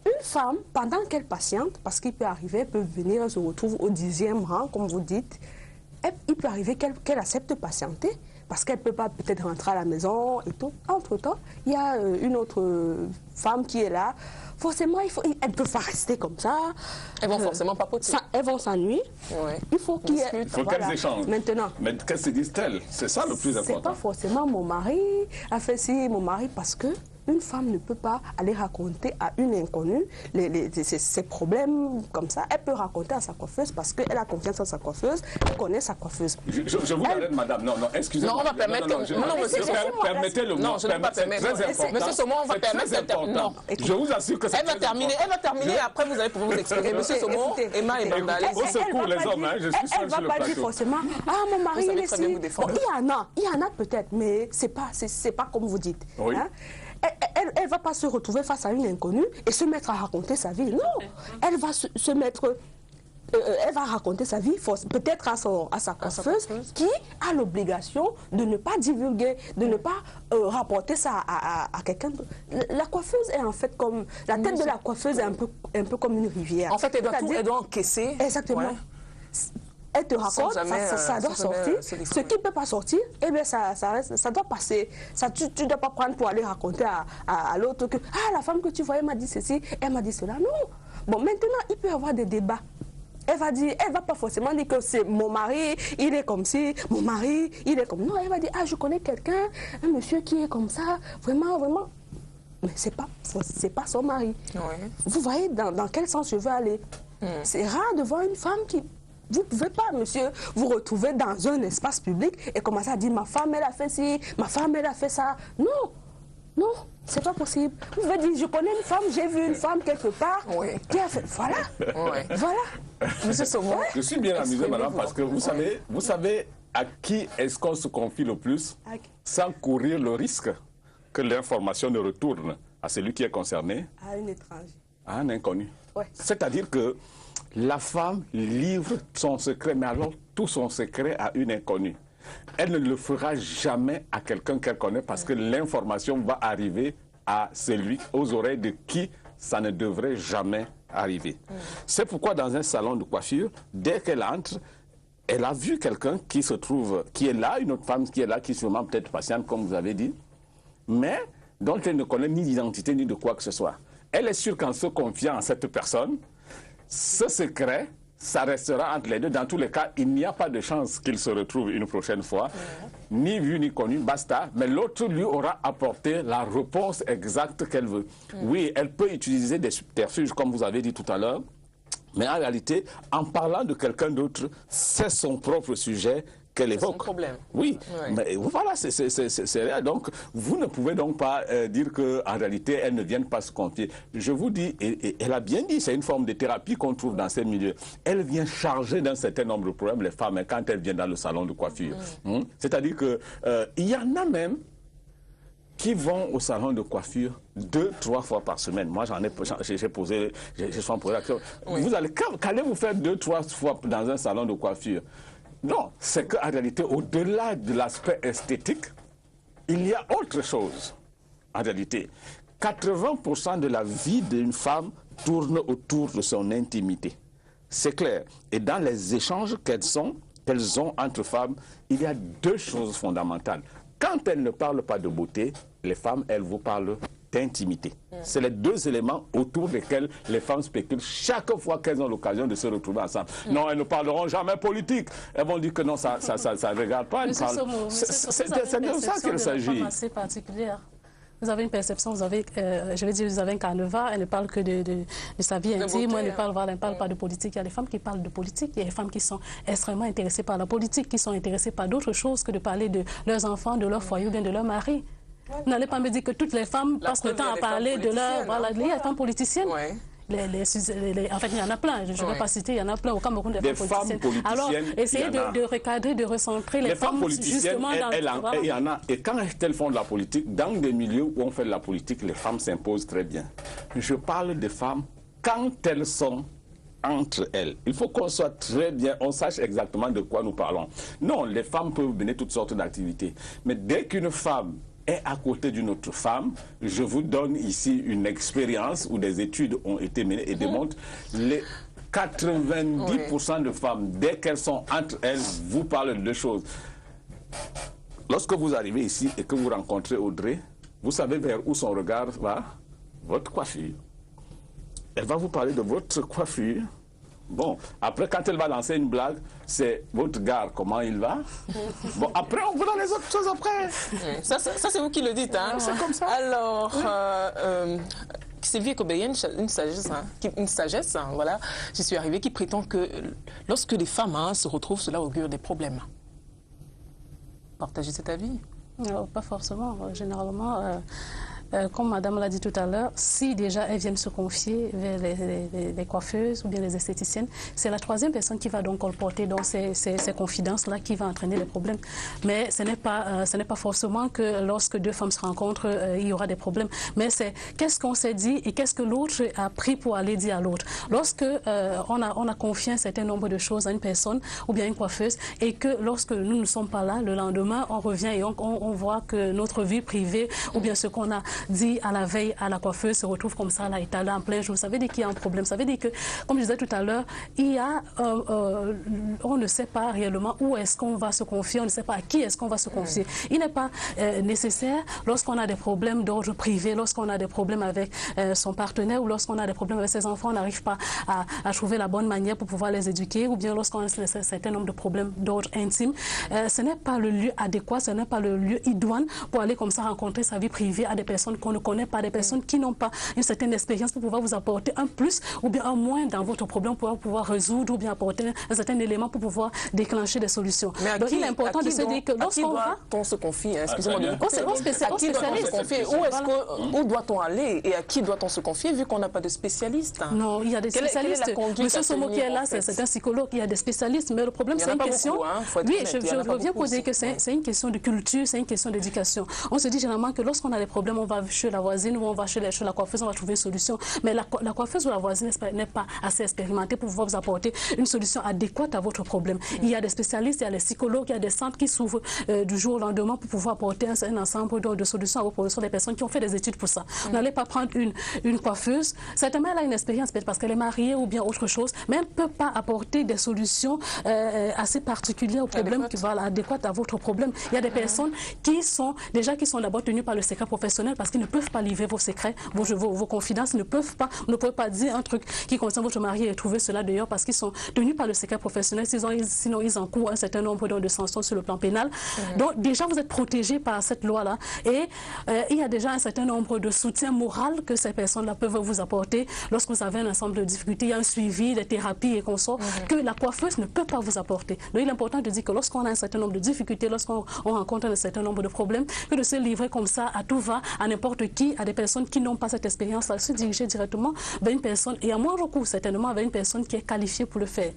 Une femme, pendant qu'elle patiente, parce qu'il peut arriver, elle peut venir, elle se retrouve au 10e rang, comme vous dites, il peut arriver qu'elle accepte de patienter, parce qu'elle ne peut pas peut-être rentrer à la maison et tout. Entre-temps, il y a une autre femme qui est là. forcément, elles ne peuvent pas rester comme ça. Elles vont forcément papoter. Elles vont s'ennuyer. Ouais. Il faut qu'il y ait... Il faut qu'elles échangent. Maintenant. Mais qu'est-ce que disent-elles? C'est ça le plus important. C'est pas forcément mon mari a fait ci, mon mari, parce que une femme ne peut pas aller raconter à une inconnue ses problèmes comme ça. Elle peut raconter à sa coiffeuse parce qu'elle a confiance en sa coiffeuse, elle connaît sa coiffeuse. Je vous arrête, madame. Non, excusez-moi. Non, on va permettre... Permettez-le moi. Non, je ne vais pas permettre. Monsieur Somon, on va permettre... Non, je vous assure que c'est Elle va terminer et après vous allez pouvoir vous expliquer. Monsieur Somon, Emma et Banda, au secours les hommes, je suis seul sur le plateau. Elle ne va pas dire forcément, ah mon mari il est ici. Il y en a peut-être, mais c'est pas comme vous dites. Oui. Elle ne va pas se retrouver face à une inconnue et se mettre à raconter sa vie. Non, elle va se mettre... elle va raconter sa vie, peut-être à sa coiffeuse, qui a l'obligation de ne pas divulguer, de ne pas rapporter ça à quelqu'un. La coiffeuse est en fait comme... La tête de la coiffeuse est un peu comme une rivière. En fait, elle doit encaisser. Exactement. Ouais. Elle te raconte, ça doit sortir. Ce qui ne peut pas sortir, eh bien, ça doit passer. Tu ne dois pas prendre pour aller raconter à l'autre que « Ah, la femme que tu voyais m'a dit ceci, elle m'a dit cela. » Non. Bon, maintenant, il peut y avoir des débats. Elle va pas forcément dire que c'est mon mari, il est comme ci, mon mari, il est comme... Non, elle va dire « Ah, je connais quelqu'un, un monsieur qui est comme ça, vraiment, vraiment. » Mais c'est pas son mari. Ouais. Vous voyez dans quel sens je veux aller. C'est rare de voir une femme qui... Vous ne pouvez pas, monsieur, vous retrouver dans un espace public et commencer à dire « ma femme, elle a fait ci, ma femme, elle a fait ça ». Non, non, c'est pas possible. Vous pouvez dire « je connais une femme, j'ai vu une femme quelque part qui a fait... » Voilà, voilà. Monsieur Somon, je suis bien amusé, madame, parce que vous savez à qui est-ce qu'on se confie le plus sans courir le risque que l'information ne retourne à celui qui est concerné? À un étranger. À un inconnu. Ouais. C'est-à-dire que la femme livre son secret, mais alors tout son secret à une inconnue. Elle ne le fera jamais à quelqu'un qu'elle connaît parce que l'information va arriver à celui, aux oreilles de qui ça ne devrait jamais arriver. C'est pourquoi dans un salon de coiffure, dès qu'elle entre, elle a vu quelqu'un qui se trouve, qui est là, une autre femme qui est là, qui est sûrement peut-être patiente, comme vous avez dit, mais dont elle ne connaît ni d'identité ni de quoi que ce soit. Elle est sûre qu'en se confiant à cette personne, ce secret, ça restera entre les deux. Dans tous les cas, il n'y a pas de chance qu'il se retrouve une prochaine fois, ni vu ni connu, basta. Mais l'autre lui aura apporté la réponse exacte qu'elle veut. Oui, elle peut utiliser des subterfuges, comme vous avez dit tout à l'heure, mais en réalité, en parlant de quelqu'un d'autre, c'est son propre sujet qu'elle évoque. C'est son problème. Oui, mais voilà, c'est réel. Donc, vous ne pouvez donc pas dire qu'en réalité, elles ne viennent pas se confier. Je vous dis, et elle a bien dit, c'est une forme de thérapie qu'on trouve dans ces milieux. Elle vient charger d'un certain nombre de problèmes, les femmes, quand elles viennent dans le salon de coiffure. C'est-à-dire qu'il y en a même qui vont au salon de coiffure 2-3 fois par semaine. Moi, j'ai souvent posé la question. Qu'allez-vous faire 2-3 fois dans un salon de coiffure? Non, c'est qu'en réalité, au-delà de l'aspect esthétique, il y a autre chose. En réalité, 80% de la vie d'une femme tourne autour de son intimité. C'est clair. Et dans les échanges qu'elles ont entre femmes, il y a deux choses fondamentales. Quand elles ne parlent pas de beauté, les femmes, elles vous parlent d'intimité. C'est les deux éléments autour desquels les femmes spéculent chaque fois qu'elles ont l'occasion de se retrouver ensemble. Non, elles ne parleront jamais politique. Elles vont dire que non, ça ne regarde pas. C'est de ça qu'il s'agit. Assez particulière. Vous avez une perception, vous avez un carnaval, elle ne parle que de sa vie intime, elle ne parle pas de politique. Il y a des femmes qui parlent de politique, il y a des femmes qui sont extrêmement intéressées par la politique, qui sont intéressées par d'autres choses que de parler de leurs enfants, de leur foyer ou bien de leur mari. Vous n'allez pas me dire que toutes les femmes passent le temps à parler de leur... Voilà, il y a des femmes politiciennes. Ouais. En fait, il y en a plein. Je ne vais pas citer, il y en a plein au Cameroun des femmes politiciennes. Alors, essayez de recadrer, de recentrer les femmes justement dans il y en a. Et quand elles font de la politique, dans des milieux où on fait de la politique, les femmes s'imposent très bien. Je parle des femmes quand elles sont entre elles. Il faut qu'on soit très bien, on sache exactement de quoi nous parlons. Non, les femmes peuvent mener toutes sortes d'activités. Mais dès qu'une femme est à côté d'une autre femme, je vous donne ici une expérience où des études ont été menées et démontrent les 90% de femmes, dès qu'elles sont entre elles, vous parlent de deux choses. Lorsque vous arrivez ici et que vous rencontrez Audrey, vous savez vers où son regard va? Votre coiffure. elle va vous parler de votre coiffure. Bon, après, quand elle va lancer une blague, c'est votre gars, comment il va. Bon, après, on verra les autres choses après. Ça c'est vous qui le dites, hein. C'est comme ça. Alors, Sylvie Kobeyen, une sagesse, hein, voilà, j'y suis arrivée, qui prétend que lorsque les femmes se retrouvent, cela augure des problèmes. Partagez cet avis? Pas forcément. Généralement, comme madame l'a dit tout à l'heure, si déjà elles viennent se confier vers les coiffeuses ou bien les esthéticiennes, c'est la troisième personne qui va donc colporter dans ces confidences-là qui va entraîner les problèmes. Mais ce n'est pas forcément que lorsque deux femmes se rencontrent, il y aura des problèmes. Mais c'est qu'est-ce qu'on s'est dit et qu'est-ce que l'autre a pris pour aller dire à l'autre. Lorsque on a confié un certain nombre de choses à une personne ou bien une coiffeuse et que lorsque nous ne sommes pas là, le lendemain, on revient et on voit que notre vie privée ou bien ce qu'on a dit à la veille à la coiffeuse se retrouve comme ça, là, étalé en plein jour. Ça veut dire qu'il y a un problème. Ça veut dire que, comme je disais tout à l'heure, il y a, on ne sait pas réellement où est-ce qu'on va se confier, on ne sait pas à qui est-ce qu'on va se confier. Il n'est pas nécessaire, lorsqu'on a des problèmes d'ordre privé, lorsqu'on a des problèmes avec son partenaire ou lorsqu'on a des problèmes avec ses enfants, on n'arrive pas à trouver la bonne manière pour pouvoir les éduquer, ou bien lorsqu'on a un certain nombre de problèmes d'ordre intime. Ce n'est pas le lieu adéquat, ce n'est pas le lieu idoine pour aller comme ça rencontrer sa vie privée à des personnes qu'on ne connaît pas, des personnes qui n'ont pas une certaine expérience pour pouvoir vous apporter un plus ou bien un moins dans votre problème pour pouvoir résoudre ou bien apporter un certain élément pour pouvoir déclencher des solutions. Mais donc il est important de se dire que lorsqu'on va... on se confie, excusez-moi de vous couper. Où doit-on aller et à qui doit-on se confier vu qu'on n'a pas de spécialiste? Non, il y a des spécialistes. Monsieur Somo qui est là, c'est un psychologue, il y a des spécialistes, mais le problème c'est une question... Oui, je reviens pour dire que c'est une question de culture, c'est une question d'éducation. On se dit généralement que lorsqu'on a des problèmes, on va chez la voisine ou on va chez la coiffeuse, on va trouver une solution. Mais la coiffeuse ou la voisine n'est pas assez expérimentée pour pouvoir vous apporter une solution adéquate à votre problème. Il y a des spécialistes, il y a des psychologues, il y a des centres qui s'ouvrent du jour au lendemain pour pouvoir apporter un ensemble de solutions à vos problèmes. Ce sont des personnes qui ont fait des études pour ça. Vous n'allez pas prendre une coiffeuse, certainement elle a une expérience peut-être parce qu'elle est mariée ou bien autre chose, mais elle ne peut pas apporter des solutions assez particulières au problème, adéquates à votre problème. Il y a des personnes qui sont d'abord tenues par le secret professionnel parce qu'ils ne peuvent pas livrer vos secrets, vos confidences, ne pouvez pas dire un truc qui concerne votre mari et trouver cela dehors parce qu'ils sont tenus par le secret professionnel, sinon ils encourent un certain nombre de sanctions sur le plan pénal. Donc déjà vous êtes protégés par cette loi-là et il y a déjà un certain nombre de soutiens moral que ces personnes-là peuvent vous apporter lorsque vous avez un ensemble de difficultés, il y a un suivi, des thérapies et consorts que la coiffeuse ne peut pas vous apporter. Donc il est important de dire que lorsqu'on a un certain nombre de difficultés, lorsqu'on rencontre un certain nombre de problèmes, que de se livrer comme ça à tout va, à n'importe qui, à des personnes qui n'ont pas cette expérience-là, se diriger directement vers une personne, et à moins recours certainement vers une personne qui est qualifiée pour le faire.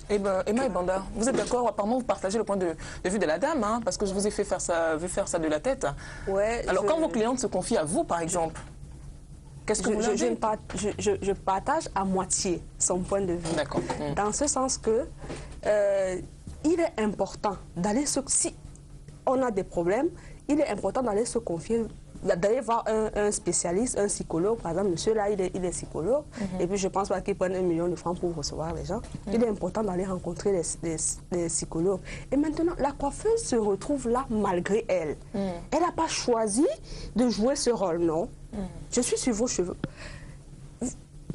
Emma Ebanda, vous êtes d'accord? Apparemment, vous partagez le point de vue de la dame, hein, parce que je vous ai fait faire ça de la tête. Ouais, alors, quand vos clientes se confient à vous, par exemple, qu'est-ce que vous leur dites? Je partage à moitié son point de vue. D'accord. Dans ce sens que il est important d'aller si on a des problèmes, il est important d'aller se confier, d'aller voir un spécialiste, un psychologue. Par exemple, monsieur là, il est psychologue. Et puis, je pense pas qu'il prenne 1 million de francs pour recevoir les gens. Il est important d'aller rencontrer les psychologues. Et maintenant, la coiffeuse se retrouve là malgré elle. Elle n'a pas choisi de jouer ce rôle, non. Je suis sur vos cheveux.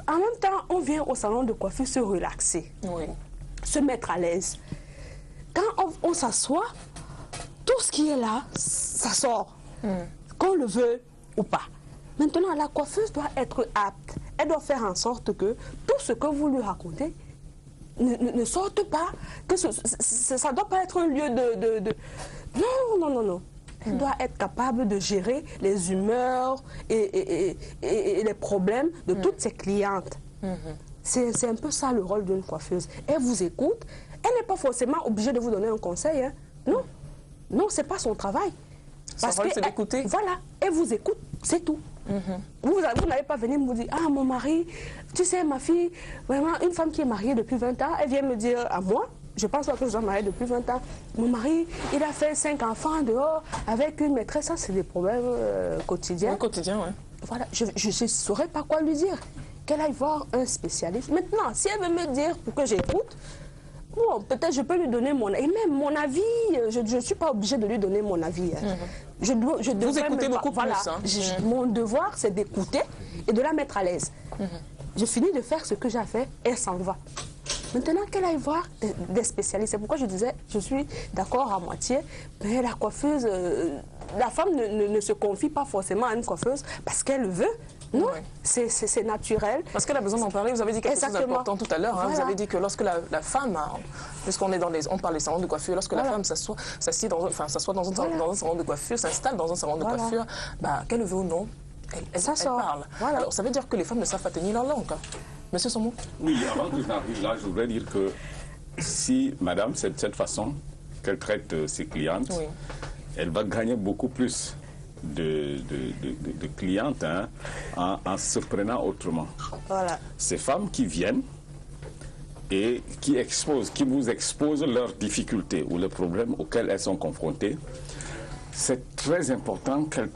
En même temps, on vient au salon de coiffure se relaxer, se mettre à l'aise. Quand on s'assoit, tout ce qui est là, ça sort. Qu'on le veut ou pas. Maintenant, la coiffeuse doit être apte. Elle doit faire en sorte que tout ce que vous lui racontez ne sorte pas. Que ça ne doit pas être un lieu de... Non. Elle doit être capable de gérer les humeurs et les problèmes de toutes ses clientes. C'est un peu ça le rôle d'une coiffeuse. Elle vous écoute. Elle n'est pas forcément obligée de vous donner un conseil. Hein. Non, ce n'est pas son travail. Parce que c'est d'écouter. Voilà, elle vous écoute, c'est tout. Vous n'allez pas venir me dire, ah mon mari, tu sais ma fille, vraiment une femme qui est mariée depuis 20 ans, elle vient me dire à moi, je pense pas que je sois mariée depuis 20 ans, mon mari, il a fait 5 enfants dehors avec une maîtresse, ça c'est des problèmes quotidiens. Oui, quotidien, oui. Voilà, je ne saurais pas quoi lui dire, qu'elle aille voir un spécialiste. Maintenant, si elle veut me dire pour que j'écoute, bon, peut-être je peux lui donner mon avis. Et même mon avis, je ne suis pas obligée de lui donner mon avis. Hein. Vous écoutez beaucoup plus. Hein. Mon devoir, c'est d'écouter et de la mettre à l'aise. je finis de faire ce que j'ai fait et elle s'en va. Maintenant qu'elle aille voir des spécialistes, c'est pourquoi je disais, je suis d'accord à moitié, mais la coiffeuse, la femme ne se confie pas forcément à une coiffeuse parce qu'elle veut. Non, oui. C'est naturel. Parce qu'elle a besoin d'en parler. Vous avez dit quelque chose d'important tout à l'heure. Hein. Voilà. Vous avez dit que lorsque la femme, puisqu'on est on parle des salons de coiffure, lorsque la femme s'assoit dans un salon de coiffure, s'installe dans un salon de coiffure, qu'elle le veut ou non, elle parle. Voilà. Alors ça veut dire que les femmes ne savent pas tenir leur langue. Monsieur Somo? Oui, avant que je n'arrive là, je voudrais dire que si madame, c'est de cette façon qu'elle traite ses clientes, oui, elle va gagner beaucoup plus de clientes en se prenant autrement. Voilà. Ces femmes qui viennent et qui vous exposent leurs difficultés ou les problèmes auxquels elles sont confrontées, c'est très important qu'elles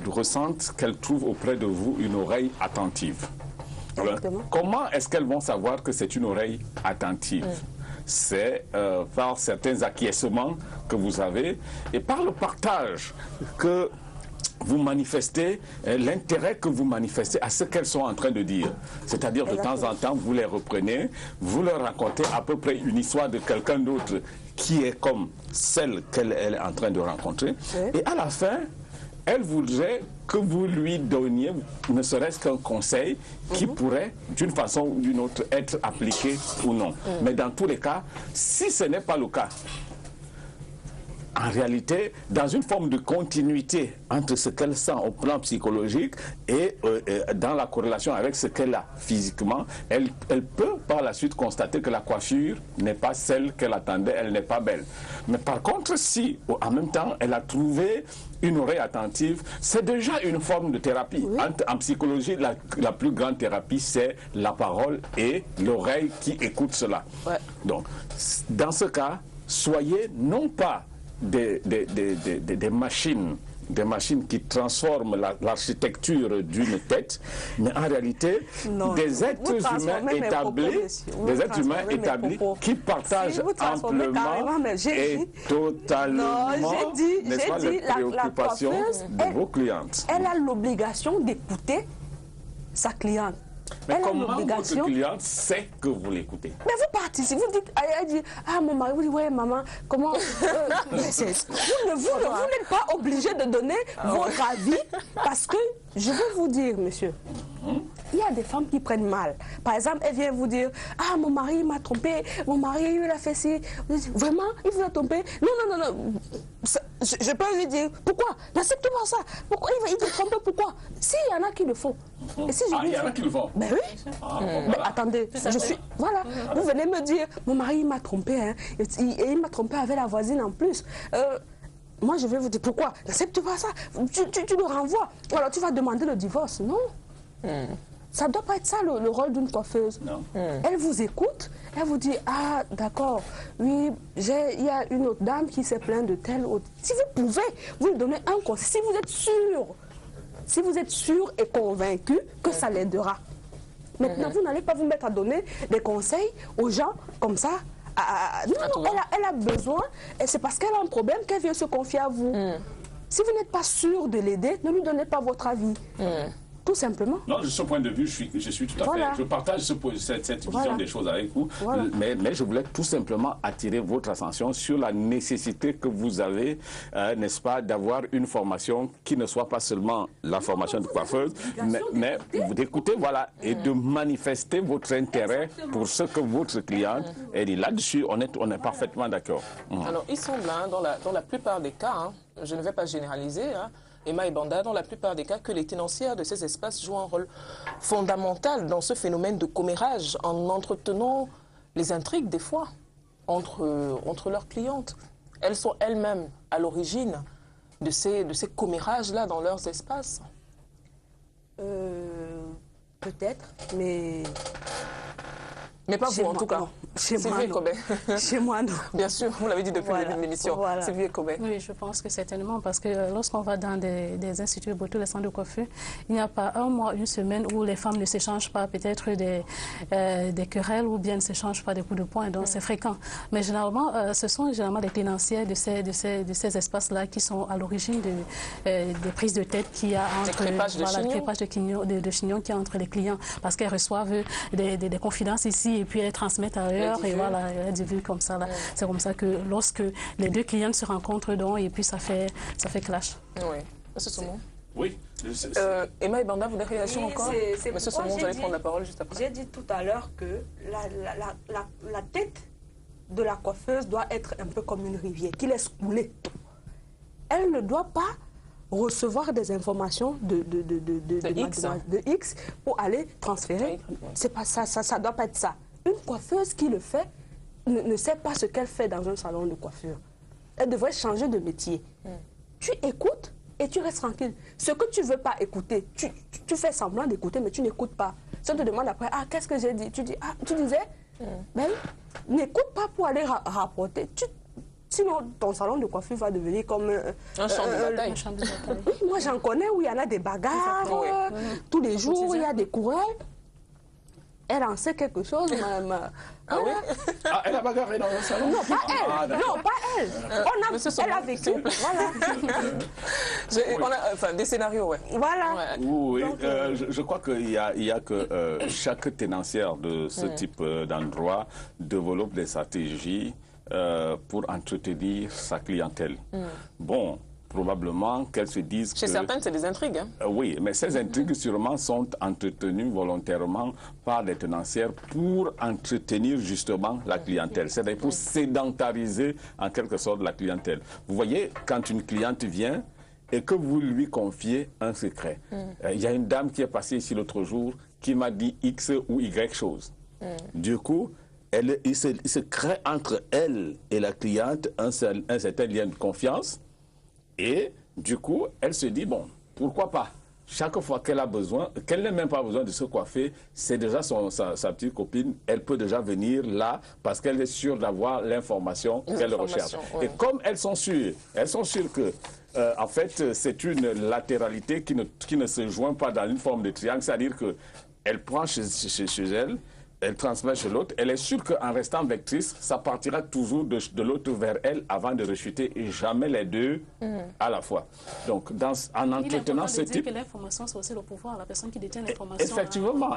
ressentent, qu'elles trouvent auprès de vous une oreille attentive. Exactement. Comment est-ce qu'elles vont savoir que c'est une oreille attentive? C'est par certains acquiescements que vous avez et par le partage que vous manifestez, l'intérêt que vous manifestez à ce qu'elles sont en train de dire. C'est-à-dire de temps en temps, vous les reprenez, vous leur racontez à peu près une histoire de quelqu'un d'autre qui est comme celle qu'elle est en train de rencontrer. Oui. Et à la fin, elle voudrait que vous lui donniez ne serait-ce qu'un conseil qui pourrait, d'une façon ou d'une autre, être appliqué ou non. Mais dans tous les cas, si ce n'est pas le cas, en réalité, dans une forme de continuité entre ce qu'elle sent au plan psychologique et dans la corrélation avec ce qu'elle a physiquement, elle peut par la suite constater que la coiffure n'est pas celle qu'elle attendait, elle n'est pas belle. Mais par contre, si en même temps, elle a trouvé une oreille attentive, c'est déjà une forme de thérapie. Oui. En psychologie, la plus grande thérapie, c'est la parole et l'oreille qui écoute cela. Ouais. Donc, dans ce cas, soyez non pas des machines qui transforment l'architecture d'une tête, mais en réalité, des êtres humains établis qui partagent amplement et totalement les préoccupations de vos clientes. Elle a l'obligation d'écouter sa cliente. Mais comment votre cliente sait que vous l'écoutez? Mais vous participez, vous dites, elle dit, ah mon mari, vous dites, ouais maman, comment... vous n'êtes pas obligé de donner votre avis, parce que, je veux vous dire, monsieur, il y a des femmes qui prennent mal. Par exemple, elle vient vous dire, ah mon mari m'a trompé, mon mari il a fait ci. Vraiment, il vous a trompé? Non. Je peux lui dire, pourquoi? N'accepte pas ça. Pourquoi il te trompe? Pourquoi? S'il y en a qui le font. Et si il y en a qui le font? Ben oui. Mais attendez, je suis... Voilà. Vous venez me dire, mon mari m'a trompé, hein, et il m'a trompé avec la voisine en plus. Moi, je vais vous dire pourquoi. N'accepte pas ça. Tu le renvoies. Alors, tu vas demander le divorce. Non. Ça ne doit pas être ça le rôle d'une coiffeuse. Non. Elle vous écoute, elle vous dit, ah d'accord, oui, il y a une autre dame qui s'est plainte de telle autre. Si vous pouvez, vous lui donnez un conseil. Si vous êtes sûr et convaincu que ça l'aidera. Maintenant, vous n'allez pas vous mettre à donner des conseils aux gens comme ça. Non, elle a besoin, et c'est parce qu'elle a un problème qu'elle vient se confier à vous. Si vous n'êtes pas sûr de l'aider, ne lui donnez pas votre avis. Tout simplement. Non, de ce point de vue, je suis tout à fait... Je partage cette vision des choses avec vous, mais je voulais tout simplement attirer votre attention sur la nécessité que vous avez, n'est-ce pas, d'avoir une formation qui ne soit pas seulement la formation de coiffeuse, mais d'écouter, voilà, et de manifester votre intérêt pour ce que votre cliente elle dit. Là-dessus, on est parfaitement d'accord. Alors, il semble, dans la plupart des cas, je ne vais pas généraliser, Emma et Banda, dans la plupart des cas, que les tenancières de ces espaces jouent un rôle fondamental dans ce phénomène de commérage en entretenant les intrigues, des fois, entre leurs clientes. Elles sont elles-mêmes à l'origine de ces commérages-là dans leurs espaces. Peut-être, mais... Mais pas vous, en tout cas. Chez moi, non. Bien sûr, vous l'avez dit depuis l'émission. Voilà. Sylvie Ekobé. Oui, je pense que certainement, parce que lorsqu'on va dans des instituts de beauté, les centres de coiffure, il n'y a pas un mois, une semaine où les femmes ne s'échangent pas peut-être des querelles ou bien ne s'échangent pas des coups de poing, donc c'est fréquent. Mais généralement, ce sont généralement des tenanciers de ces espaces-là qui sont à l'origine des prises de tête qu'il y a entre les crépages de chignons qu'il y a entre les clients, parce qu'elles reçoivent des confidences ici et puis elles transmettent ailleurs et voilà, elles vu comme ça. C'est comme ça que lorsque les deux clients se rencontrent donc, et puis ça fait clash. Oui. Monsieur Soumon. Oui. Emma et Banda, vous avez réagi encore? Monsieur Soumon, vous allez prendre la parole juste après. J'ai dit tout à l'heure que la tête de la coiffeuse doit être un peu comme une rivière, qui laisse couler tout. Elle ne doit pas recevoir des informations de X pour aller transférer. C'est pas ça, ça doit pas être ça. Une coiffeuse qui le fait ne sait pas ce qu'elle fait dans un salon de coiffure. Elle devrait changer de métier. Tu écoutes et tu restes tranquille. Ce que tu ne veux pas écouter, tu fais semblant d'écouter, mais tu n'écoutes pas. Si on te demande après, ah, qu'est-ce que j'ai dit? Tu dis, ah, tu disais, ben, n'écoute pas pour aller rapporter. Sinon, ton salon de coiffure va devenir comme un champ de bataille. Moi, j'en connais où il y en a des bagarres. Tous les jours, il y a des courelles. Elle en sait quelque chose, madame. Ah oui? Ah, elle a bagarré dans un salon? Non, pas elle. Non, pas elle. Elle a vécu. Voilà. Enfin, des scénarios, ouais. Voilà. Oui, je crois qu'il y a que chaque tenancière de ce type d'endroit développe des stratégies pour entretenir sa clientèle. Bon, probablement qu'elles se disent Chez certaines, c'est des intrigues. Hein? Oui, mais ces intrigues sûrement sont entretenues volontairement par des tenancières pour entretenir justement la clientèle. C'est-à-dire pour sédentariser en quelque sorte la clientèle. Vous voyez, quand une cliente vient et que vous lui confiez un secret. Il y a une dame qui est passée ici l'autre jour qui m'a dit X ou Y chose. Du coup, il se crée entre elle et la cliente un certain lien de confiance. Et du coup, elle se dit, bon, pourquoi pas? Chaque fois qu'elle a besoin, qu'elle n'ait même pas besoin de se coiffer, c'est déjà sa petite copine, elle peut déjà venir là parce qu'elle est sûre d'avoir l'information qu'elle recherche. Oui. Et comme elles sont sûres que, en fait, c'est une latéralité qui ne se joint pas dans une forme de triangle, c'est-à-dire qu'elle prend chez elle, elle transmet chez l'autre, elle est sûre qu'en restant vectrice, ça partira toujours de l'autre vers elle avant de rechuter et jamais les deux à la fois. Donc, en entretenant ce type... que l'information, c'est aussi le pouvoir, la personne qui détient l'information.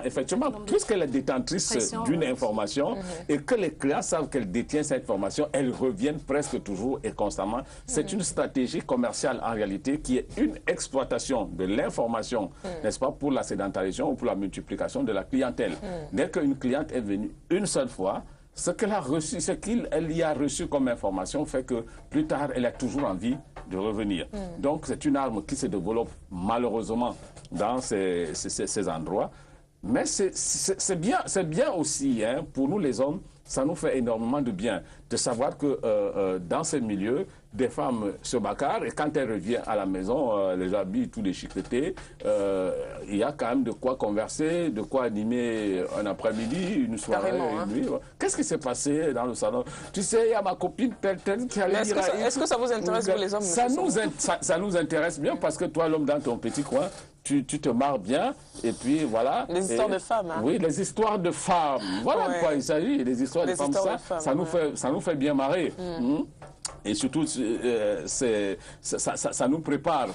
Effectivement, puisqu'elle est détentrice d'une information et que les clients savent qu'elle détient cette information, elles reviennent presque toujours et constamment. C'est une stratégie commerciale en réalité qui est une exploitation de l'information, n'est-ce pas, pour la sédentarisation ou pour la multiplication de la clientèle. Dès qu'une cliente est venue une seule fois, ce qu'elle a reçu, ce qu'elle y a reçu comme information fait que plus tard, elle a toujours envie de revenir. Donc, c'est une arme qui se développe malheureusement dans ces endroits. Mais c'est bien aussi, hein, pour nous les hommes, ça nous fait énormément de bien de savoir que dans ces milieux, des femmes se bagarrent et quand elles reviennent à la maison, les habits tout déchiquetés, il y a quand même de quoi converser, de quoi animer un après-midi, une soirée, une nuit. Qu'est-ce qui s'est passé dans le salon? Tu sais, il y a ma copine telle qui allait dire... Est-ce que ça vous intéresse, vous les hommes? Ça nous intéresse bien parce que toi, l'homme dans ton petit coin, tu te marres bien et puis voilà. Les histoires de femmes. Hein? Oui, les histoires de femmes. Voilà de quoi il s'agit, les histoires de femmes. Ça nous fait bien marrer. Et surtout, ça nous prépare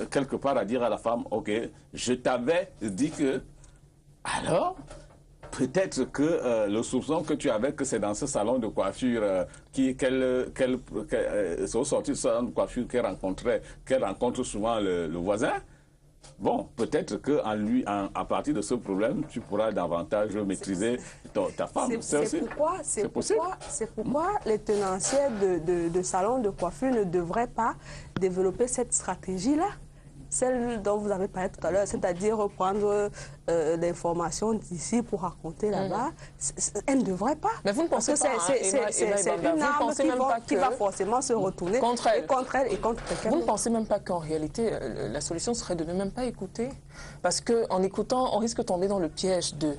quelque part à dire à la femme, ok, je t'avais dit que... Alors, peut-être que le soupçon que tu avais que c'est dans ce salon de coiffure qu'elle au sortir du salon de coiffure qu'elle rencontre souvent le voisin. Bon, peut-être qu'à partir de ce problème, tu pourras davantage maîtriser ta femme. C'est pourquoi les tenanciers de salons de coiffure ne devraient pas développer cette stratégie-là. Celle dont vous avez parlé tout à l'heure, c'est-à-dire reprendre l'information d'ici pour raconter là-bas, elle ne devrait pas. Mais vous ne pensez pas, c'est une arme qui va forcément se retourner contre elle et contre quelqu'un. Vous ne pensez même pas qu'en réalité, la solution serait de ne même pas écouter? Parce qu'en écoutant, on risque de tomber dans le piège de...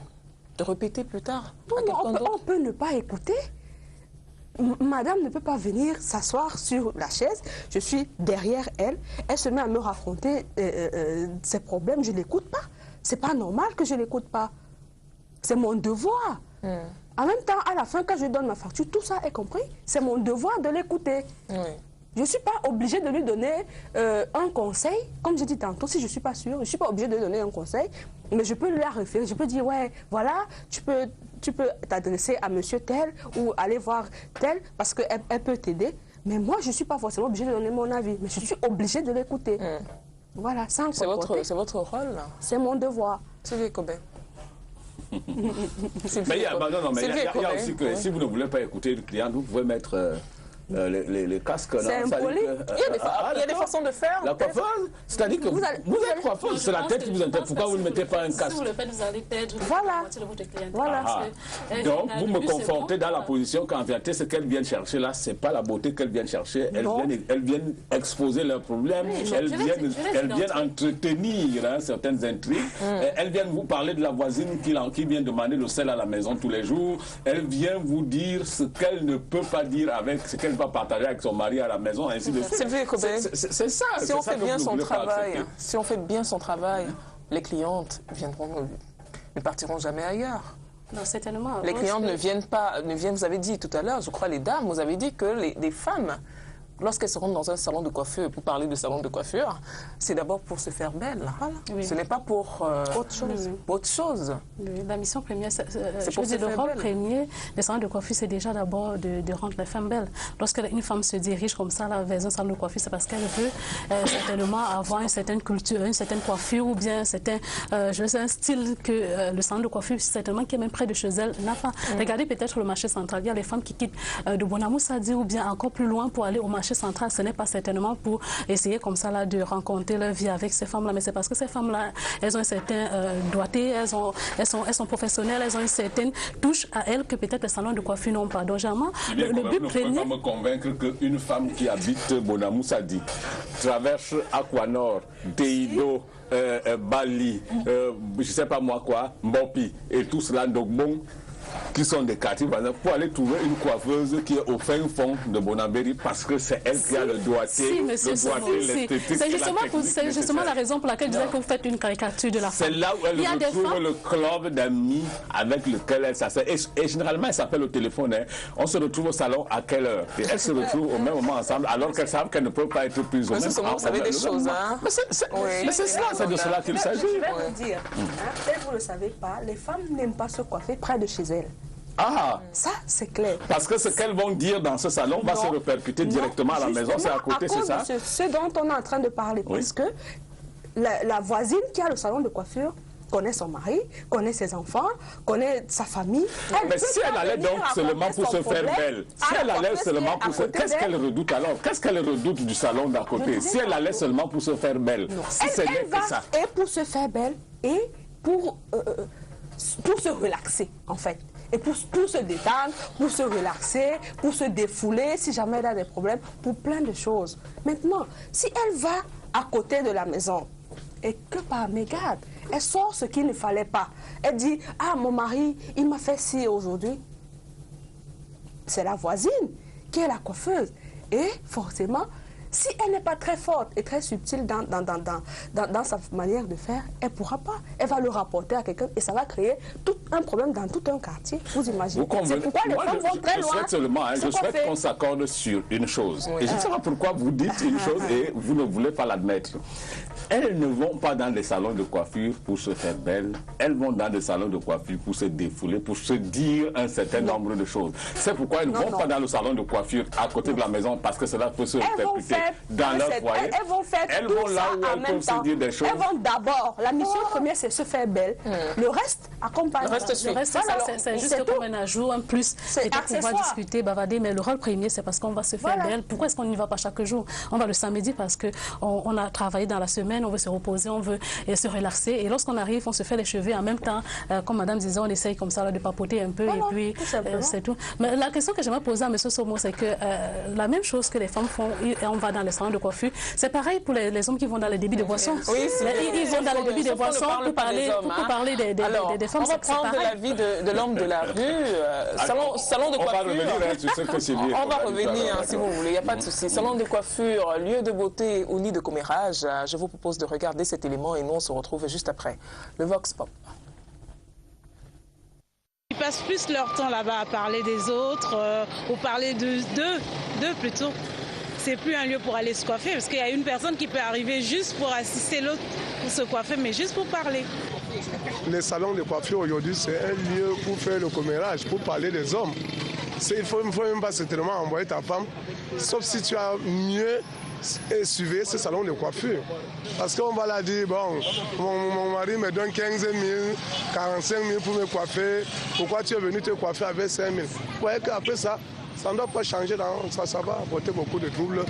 De répéter plus tard à quelqu'un d'autre? On peut ne pas écouter. Madame ne peut pas venir s'asseoir sur la chaise, je suis derrière elle, elle se met à me raconter ses problèmes, je ne l'écoute pas. C'est pas normal que je ne l'écoute pas. C'est mon devoir. En même temps, à la fin, quand je donne ma facture, tout ça est compris. C'est mon devoir de l'écouter. Je ne suis pas obligée de lui donner un conseil. Comme je dis tantôt, si je ne suis pas sûre, je ne suis pas obligée de lui donner un conseil, mais je peux lui référer. Je peux dire, ouais, voilà, tu peux t'adresser à monsieur tel ou aller voir tel parce qu'elle peut t'aider. Mais moi, je ne suis pas forcément obligée de donner mon avis, mais je suis obligée de l'écouter. Voilà, c'est votre rôle. C'est mon devoir. Sylvie Cobin. Mais il y a aussi que si vous ne voulez pas écouter le client, vous pouvez mettre les casques. C'est impoli. Il y a des façons de faire. La coiffeuse, c'est-à-dire que vous êtes coiffeuse, c'est la tête qui vous intéresse. Pourquoi vous ne mettez pas un casque? Si vous le faites, vous allez perdre voilà. de votre clientèle. Voilà. Donc, vous me confortez dans la position qu'en vérité, ce qu'elles viennent chercher là, ce n'est pas la beauté qu'elles viennent chercher. Elles viennent exposer leurs problèmes, elles viennent entretenir certaines intrigues. Elles viennent vous parler de la voisine qui vient demander le sel à la maison tous les jours. Elle vient vous dire ce qu'elle ne peut pas dire avec ce qu'elle va partager avec son mari à la maison, ainsi de suite. C'est ça. Si on fait bien son travail, les clientes ne partiront jamais ailleurs. Non, certainement. Les clientes ne viennent, vous avez dit tout à l'heure, je crois les dames, vous avez dit que les femmes, lorsqu'elles se rendent dans un salon de coiffure, pour parler de salon de coiffure, c'est d'abord pour se faire belle. Voilà. Oui. Ce n'est pas pour autre chose. Oui, la mission première, le rôle premier des salons de coiffure, c'est déjà d'abord de rendre les femmes belles. Lorsqu'une femme se dirige comme ça vers un salon de coiffure, c'est parce qu'elle veut certainement avoir une certaine culture, une certaine coiffure ou bien un style que le salon de coiffure, certainement qui est même près de chez elle, n'a pas. Regardez peut-être le marché central. Il y a les femmes qui quittent de Bonamoussadi ou bien encore plus loin pour aller au marché central. Ce n'est pas certainement pour essayer comme ça là, de rencontrer leur vie avec ces femmes-là, mais c'est parce que ces femmes-là, elles ont un certain doigté, elles sont professionnelles, elles ont une certaine touche à elles que peut-être les salons de coiffure n'ont pas. Donc, généralement, le but premier... Ne me convaincre qu'une femme qui habite Bonamoussadi traverse Aquanor, Teido, Bali, je ne sais pas moi quoi, Mbopi et tout cela, donc bon, qui sont des quartiers, par exemple, pour aller trouver une coiffeuse qui est au fin fond de Bonabéry parce que c'est elle qui a le doigté, l'esthétique. C'est justement la raison pour laquelle je disais que vous faites une caricature de la femme. C'est là où elle retrouve le club d'amis avec lequel elle s'assied. Et généralement, elle s'appelle au téléphone. On se retrouve au salon à quelle heure? Et elles se retrouvent au même moment ensemble alors qu'elles savent qu'elles ne peuvent pas être prises au même moment. Vous savez des choses, hein? Mais c'est de cela qu'il s'agit. Je vais vous dire, peut-être vous ne le savez pas, les femmes n'aiment pas se coiffer près de chez elles. Ah, ça c'est clair. Parce que ce qu'elles vont dire dans ce salon va se répercuter directement à la maison, c'est à côté, c'est ça? Ce dont on est en train de parler, parce que la voisine qui a le salon de coiffure connaît son mari, connaît ses enfants, connaît sa famille. Mais si elle allait donc seulement pour se faire belle, si elle allait seulement pour se... Qu'est-ce qu'elle redoute alors? Qu'est-ce qu'elle redoute du salon d'à côté? Si elle allait seulement pour se faire belle, si ce n'est que ça. Et pour se faire belle et pour se relaxer, en fait. Et pour se détendre, pour se relaxer, pour se défouler, si jamais elle a des problèmes, pour plein de choses. Maintenant, si elle va à côté de la maison et que par mégarde, elle sort ce qu'il ne fallait pas. Elle dit, ah, mon mari, il m'a fait ci aujourd'hui. C'est la voisine qui est la coiffeuse. Et forcément, si elle n'est pas très forte et très subtile dans sa manière de faire, elle ne pourra pas. Elle va le rapporter à quelqu'un et ça va créer tout un problème dans tout un quartier. Vous imaginez? C'est pourquoi les femmes vont très loin. Je souhaite qu'on s'accorde sur une chose. Oui. Et je ne sais pas pourquoi vous dites une chose et vous ne voulez pas l'admettre. Elles ne vont pas dans des salons de coiffure pour se faire belle. Elles vont dans des salons de coiffure pour se défouler, pour se dire un certain nombre de choses. C'est pourquoi elles ne vont pas dans le salon de coiffure à côté de la maison parce que cela peut se répercuter dans leur foyer. Elles vont faire tout ça en même temps. Elles vont d'abord, la mission première c'est se faire belle. Le reste accompagne. Le reste c'est juste comme un ajout, un plus. C'est pour pouvoir discuter, bavarder, mais le rôle premier c'est parce qu'on va se faire belle. Pourquoi est-ce qu'on n'y va pas chaque jour? On va le samedi parce qu'on a travaillé dans la semaine. semaine, on veut se reposer, on veut se relaxer. Et lorsqu'on arrive, on se fait les cheveux en même temps. Comme madame disait, on essaye comme ça là, de papoter un peu et puis c'est tout. Mais la question que j'aimerais poser à M. Somo, c'est que la même chose que les femmes font, on va dans les salons de coiffure, c'est pareil pour les hommes qui vont dans les débits de boissons. Oui, ils vont dans les débits de boissons pour parler des femmes. On va prendre l'avis de l'homme de la rue. Salon de coiffure. On va revenir, si vous voulez, il n'y a pas de souci. Salon de coiffure, lieu de beauté ou nid de commérage. Je vous propose de regarder cet élément et nous on se retrouve juste après. Le Vox Pop. Ils passent plus leur temps là-bas à parler des autres, ou parler d'eux plutôt. C'est plus un lieu pour aller se coiffer, parce qu'il y a une personne qui peut arriver juste pour assister l'autre pour se coiffer, mais juste pour parler. Les salons de coiffure aujourd'hui, c'est un lieu pour faire le commérage, pour parler des hommes. Il ne faut même pas certainement envoyer ta femme, sauf si tu as mieux suivi ce salon de coiffure. Parce qu'on va la dire, bon, mon mari me donne 15 000, 45 000 pour me coiffer. Pourquoi tu es venu te coiffer avec 5 000? Vous voyez qu'après ça, ça ne doit pas changer, ça va apporter beaucoup de troubles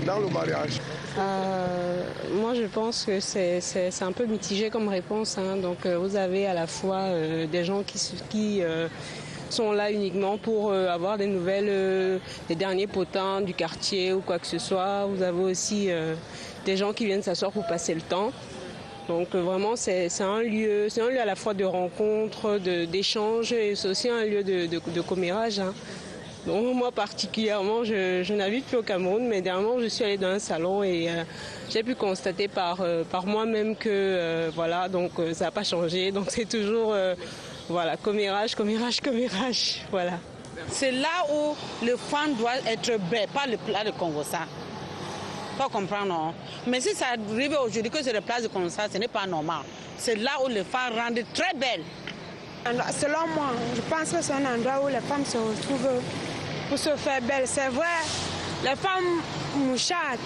dans le mariage. Moi, je pense que c'est un peu mitigé comme réponse. Hein. Donc, vous avez à la fois des gens qui sont là uniquement pour avoir des nouvelles des derniers potins du quartier ou quoi que ce soit. Vous avez aussi des gens qui viennent s'asseoir pour passer le temps. Donc vraiment, c'est un lieu à la fois de rencontre, d'échange et c'est aussi un lieu de commérage. Hein. Donc moi particulièrement, je n'habite plus au Cameroun, mais dernièrement je suis allée dans un salon et j'ai pu constater par moi-même que voilà, donc ça n'a pas changé. Donc c'est toujours voilà, commérage, voilà. C'est là où le fan doit être bête, pas le plat de Congo ça. Pas comprendre, non. Mais si ça arrive aujourd'hui que c'est le plat de Congo ça, ce n'est pas normal. C'est là où le fan rend très belle. Selon moi, je pense que c'est un endroit où les femmes se retrouvent pour se faire belle. C'est vrai, les femmes mouchardent,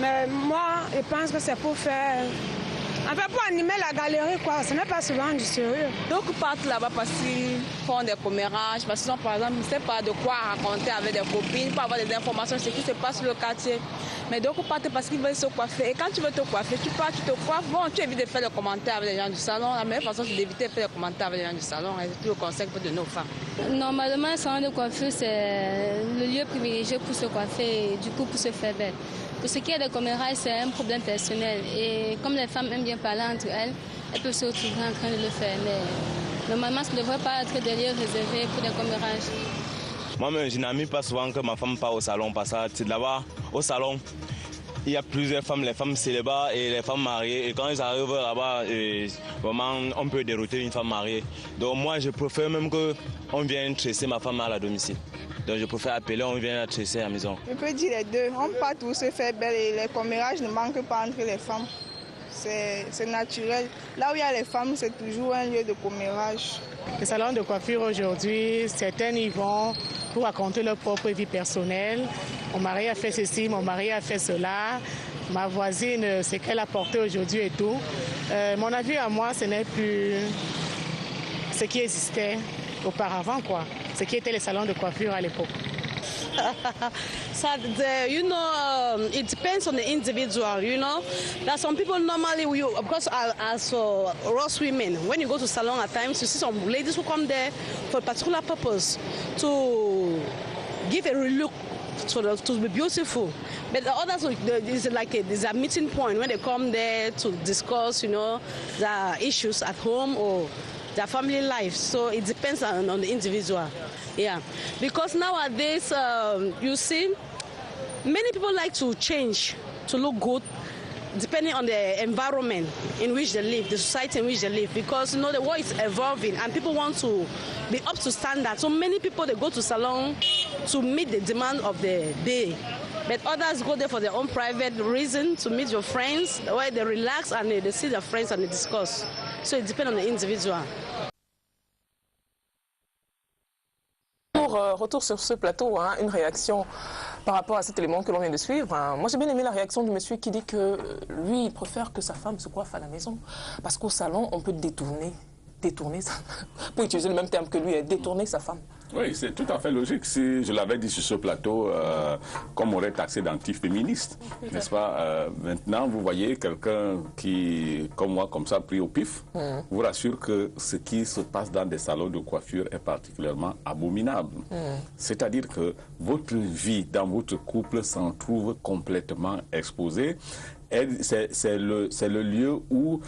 mais moi, je pense que c'est pour faire... En fait, pour animer la galerie, quoi. Ce n'est pas souvent du sérieux. Donc, ils partent là-bas parce qu'ils font des commérages, parce qu'ils ont, par exemple, ils ne savent pas de quoi raconter avec des copines, pour avoir des informations sur ce qui se passe sur le quartier. Mais donc, ils partent parce qu'ils veulent se coiffer. Et quand tu veux te coiffer, tu pars, tu te coiffes. Bon, tu évites de faire des commentaires avec les gens du salon. La meilleure façon, c'est d'éviter de faire des commentaires avec les gens du salon. Et c'est tout le conseil pour de nos femmes. Normalement, le salon de coiffure, c'est le lieu privilégié pour se coiffer et du coup pour se faire belle. Pour ce qui est des commérages, c'est un problème personnel. Et comme les femmes aiment bien parler entre elles, elles peuvent se retrouver en train de le faire. Mais normalement, ça ne devrait pas être des lieux réservés pour des commérages. Moi-même, je n'admire pas souvent que ma femme part au salon parce que là-bas, au salon, il y a plusieurs femmes, les femmes célibataires et les femmes mariées. Et quand ils arrivent là-bas, vraiment, on peut dérouter une femme mariée. Donc moi, je préfère même qu'on vienne tresser ma femme à la domicile. Donc je préfère appeler, on vient la tresser à la maison. Je peux dire les deux. On part tous se faire belle et les commérages ne manquent pas entre les femmes. C'est naturel. Là où il y a les femmes, c'est toujours un lieu de commérage. Les salons de coiffure aujourd'hui, certains y vont pour raconter leur propre vie personnelle. Mon mari a fait ceci, mon mari a fait cela. Ma voisine, ce qu'elle a porté aujourd'hui et tout. Mon avis à moi, ce n'est plus ce qui existait auparavant, quoi. Ce qui était les salons de coiffure à l'époque. So, it depends on the individual, you know. That some people normally, because as Ross women, when you go to salon at times, you see some ladies who come there for a particular purpose to give a look to be beautiful. But the others, there's a meeting point when they come there to discuss, you know, the issues at home or their family life. So it depends on the individual. Yeah, because nowadays, you see, many people like to change to look good depending on the environment in which they live, the society in which they live, because, you know, the world is evolving and people want to be up to standard. So many people, they go to salon to meet the demand of the day. But others go there for their own private reason, to meet your friends, where they relax and they see their friends and they discuss. So it depends on the individual. Retour sur ce plateau, hein, une réaction par rapport à cet élément que l'on vient de suivre. Hein. Moi, j'ai bien aimé la réaction du monsieur qui dit que lui, il préfère que sa femme se coiffe à la maison. Parce qu'au salon, on peut détourner pour utiliser le même terme que lui, détourner sa femme. Oui, c'est tout à fait logique. Si je l'avais dit sur ce plateau, comme on aurait taxé d'anti-féministe, n'est-ce pas? Maintenant, vous voyez quelqu'un qui, comme moi, comme ça, pris au pif, vous rassure que ce qui se passe dans des salons de coiffure est particulièrement abominable. C'est-à-dire que votre vie dans votre couple s'en trouve complètement exposée. C'est le lieu où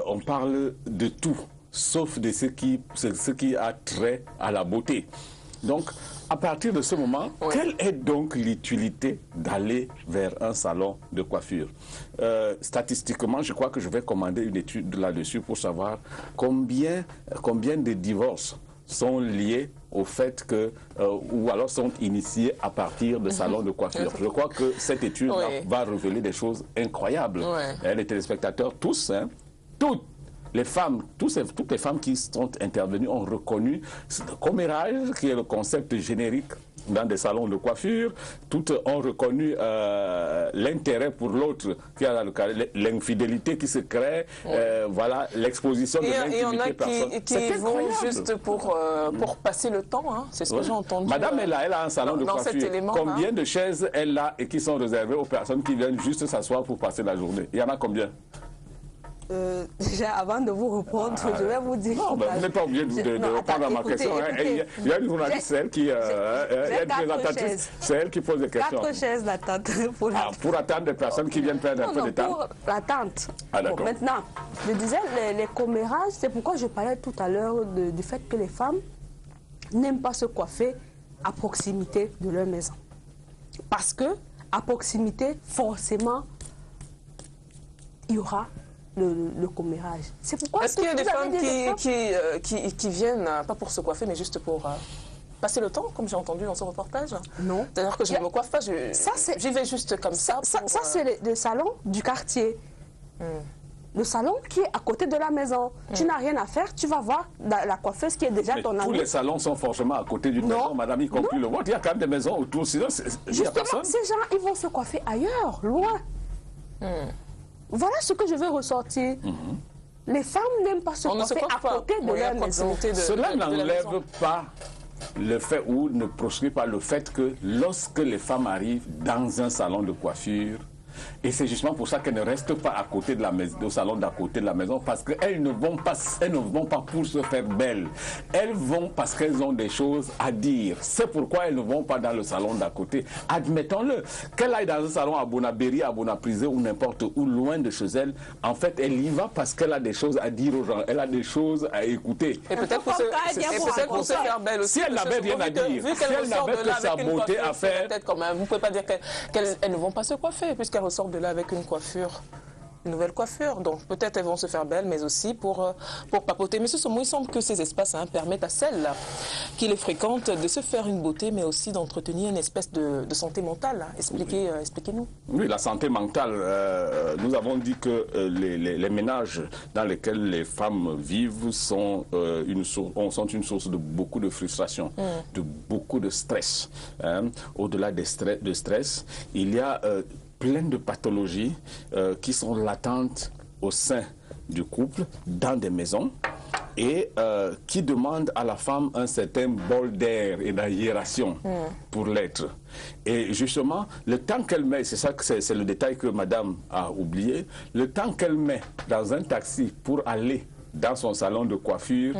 on parle de tout, sauf de ce qui a trait à la beauté. Donc, à partir de ce moment, quelle est donc l'utilité d'aller vers un salon de coiffure? Statistiquement, je crois que je vais commander une étude là-dessus pour savoir combien de divorces sont liés au fait que, ou alors sont initiés à partir de salons de coiffure. Je crois que cette étude va révéler des choses incroyables. Les téléspectateurs, tous, hein, toutes les femmes, toutes les femmes qui sont intervenues ont reconnu le commérage, qui est le concept générique dans des salons de coiffure. Toutes ont reconnu l'intérêt pour l'autre, qui a l'infidélité qui se crée, voilà, l'exposition de l'intimité personnelle. Qui vont juste pour passer le temps, hein. C'est ce que j'ai entendu. Madame, elle a un salon de coiffure. Combien de chaises elle a et qui sont réservées aux personnes qui viennent juste s'asseoir pour passer la journée? Il y en a combien? Déjà, avant de vous répondre, je vais vous dire... Non, vous n'êtes pas obligé de répondre à ma question. Il y a une journaliste, c'est elle qui... c'est elle qui pose des questions. 4 chaises d'attente pour attendre des personnes qui viennent perdre un peu de temps. Pour l'attente. Bon, maintenant, je disais, les commérages, c'est pourquoi je parlais tout à l'heure du fait que les femmes n'aiment pas se coiffer à proximité de leur maison. Parce que, à proximité, forcément, il y aura le commérage. C'est pourquoi... Est-ce qu'il y a des femmes qui viennent, pas pour se coiffer, mais juste pour passer le temps, comme j'ai entendu dans ce reportage? Non. C'est-à-dire que je ne me coiffe pas, j'y vais juste comme ça. Ça, c'est le salon du quartier. Le salon qui est à côté de la maison. Tu n'as rien à faire, tu vas voir la coiffeuse qui est déjà ton amie. Tous les salons sont forcément à côté d'une maison, madame, y compris le vôtre. Il y a quand même des maisons autour, sinon il n'y a personne. Ces gens, ils vont se coiffer ailleurs, loin. Voilà ce que je veux ressortir. Les femmes n'aiment pas se coiffer à côté de leur maison. Cela n'enlève pas le fait ou ne proscrit pas le fait que lorsque les femmes arrivent dans un salon de coiffure, et c'est justement pour ça qu'elles ne restent pas à côté de la maison, au salon d'à côté de la maison, parce qu'elles ne vont pas pour se faire belles. Elles vont parce qu'elles ont des choses à dire. C'est pourquoi elles ne vont pas dans le salon d'à côté. Admettons-le. Qu'elle aille dans un salon à Bonabéry, à Bonaprisé ou n'importe où, loin de chez elle, en fait, elle y va parce qu'elle a des choses à dire aux gens. Elle a des choses à écouter. Et peut-être pour se faire belle aussi. Si elle n'avait rien à dire, si elle n'avait que sa beauté à faire... Vous ne pouvez pas dire qu'elles ne vont pas se coiffer, puisqu'elles ressortent de là avec une coiffure, une nouvelle coiffure. Donc peut-être elles vont se faire belles, mais aussi pour papoter. Monsieur Somo, il semble que ces espaces permettent à celles qui les fréquentent de se faire une beauté, mais aussi d'entretenir une espèce de santé mentale. Expliquez-nous. Oui, la santé mentale. Nous avons dit que les ménages dans lesquels les femmes vivent sont une source de beaucoup de frustration, de beaucoup de stress. Au-delà de stress, il y a plein de pathologies qui sont latentes au sein du couple, dans des maisons, et qui demandent à la femme un certain bol d'air et d'aération pour l'être. Et justement, le temps qu'elle met, c'est le détail que madame a oublié, le temps qu'elle met dans un taxi pour aller dans son salon de coiffure,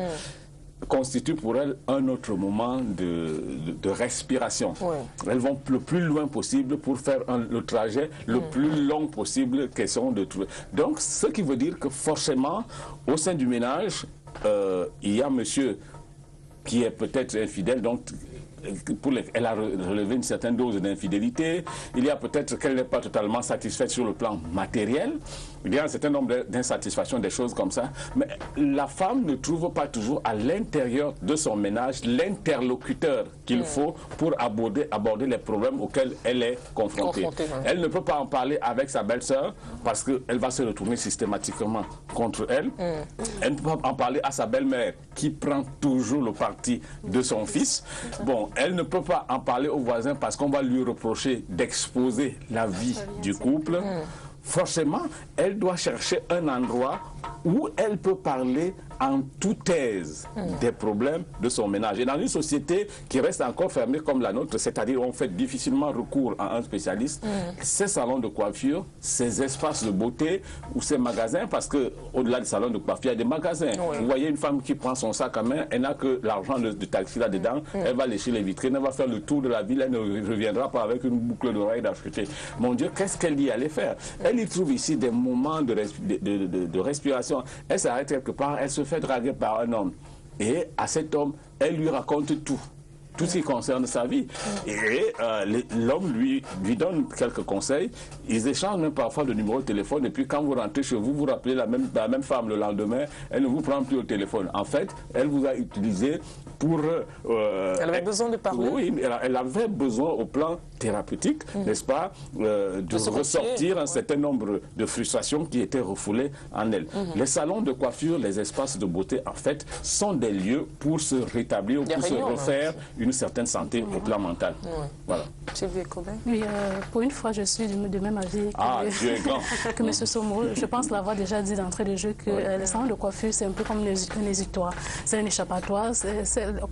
constitue pour elles un autre moment de respiration. Elles vont le plus loin possible pour faire le trajet le plus long possible question de trouver. Donc, ce qui veut dire que forcément, au sein du ménage, il y a monsieur qui est peut-être infidèle, donc elle a relevé une certaine dose d'infidélité. Il y a peut-être qu'elle n'est pas totalement satisfaite sur le plan matériel. Il y a un certain nombre d'insatisfactions, des choses comme ça. Mais la femme ne trouve pas toujours à l'intérieur de son ménage l'interlocuteur qu'il faut pour aborder les problèmes auxquels elle est confrontée. Elle ne peut pas en parler avec sa belle-sœur parce qu'elle va se retourner systématiquement contre elle. Elle ne peut pas en parler à sa belle-mère qui prend toujours le parti de son fils. Bon, elle ne peut pas en parler aux voisins parce qu'on va lui reprocher d'exposer la vie du couple. Forcément, elle doit chercher un endroit où elle peut parler en toute aise des problèmes de son ménage. Et dans une société qui reste encore fermée comme la nôtre, c'est-à-dire on fait difficilement recours à un spécialiste, ces salons de coiffure, ces espaces de beauté ou ces magasins, parce qu'au-delà des salons de coiffure, il y a des magasins. Vous voyez une femme qui prend son sac à main, elle n'a que l'argent du taxi là-dedans, elle va lécher les vitrines, elle va faire le tour de la ville, elle ne reviendra pas avec une boucle d'oreille d'acheter. Mon Dieu, qu'est-ce qu'elle y allait faire? Elle y trouve ici des moments de respiration. Elle s'arrête quelque part, elle se fait draguer par un homme. Et à cet homme, elle lui raconte tout ce qui concerne sa vie. Et l'homme lui donne quelques conseils. Ils échangent même parfois le numéro de téléphone. Et puis quand vous rentrez chez vous, vous rappelez la même femme le lendemain, elle ne vous prend plus au téléphone. En fait, elle vous a utilisé pour... elle avait besoin de parler. Oui, elle avait besoin au plan thérapeutique, n'est-ce pas, de ressortir un certain nombre de frustrations qui étaient refoulées en elle. Les salons de coiffure, les espaces de beauté, en fait, sont des lieux pour se rétablir, pour se refaire une certaine santé au plan mental. Voilà. Oui, pour une fois, je suis de même avis que M. Somo. Je pense l'avoir déjà dit d'entrée de jeu que les salons de coiffure, c'est un peu comme un exutoire. C'est un échappatoire.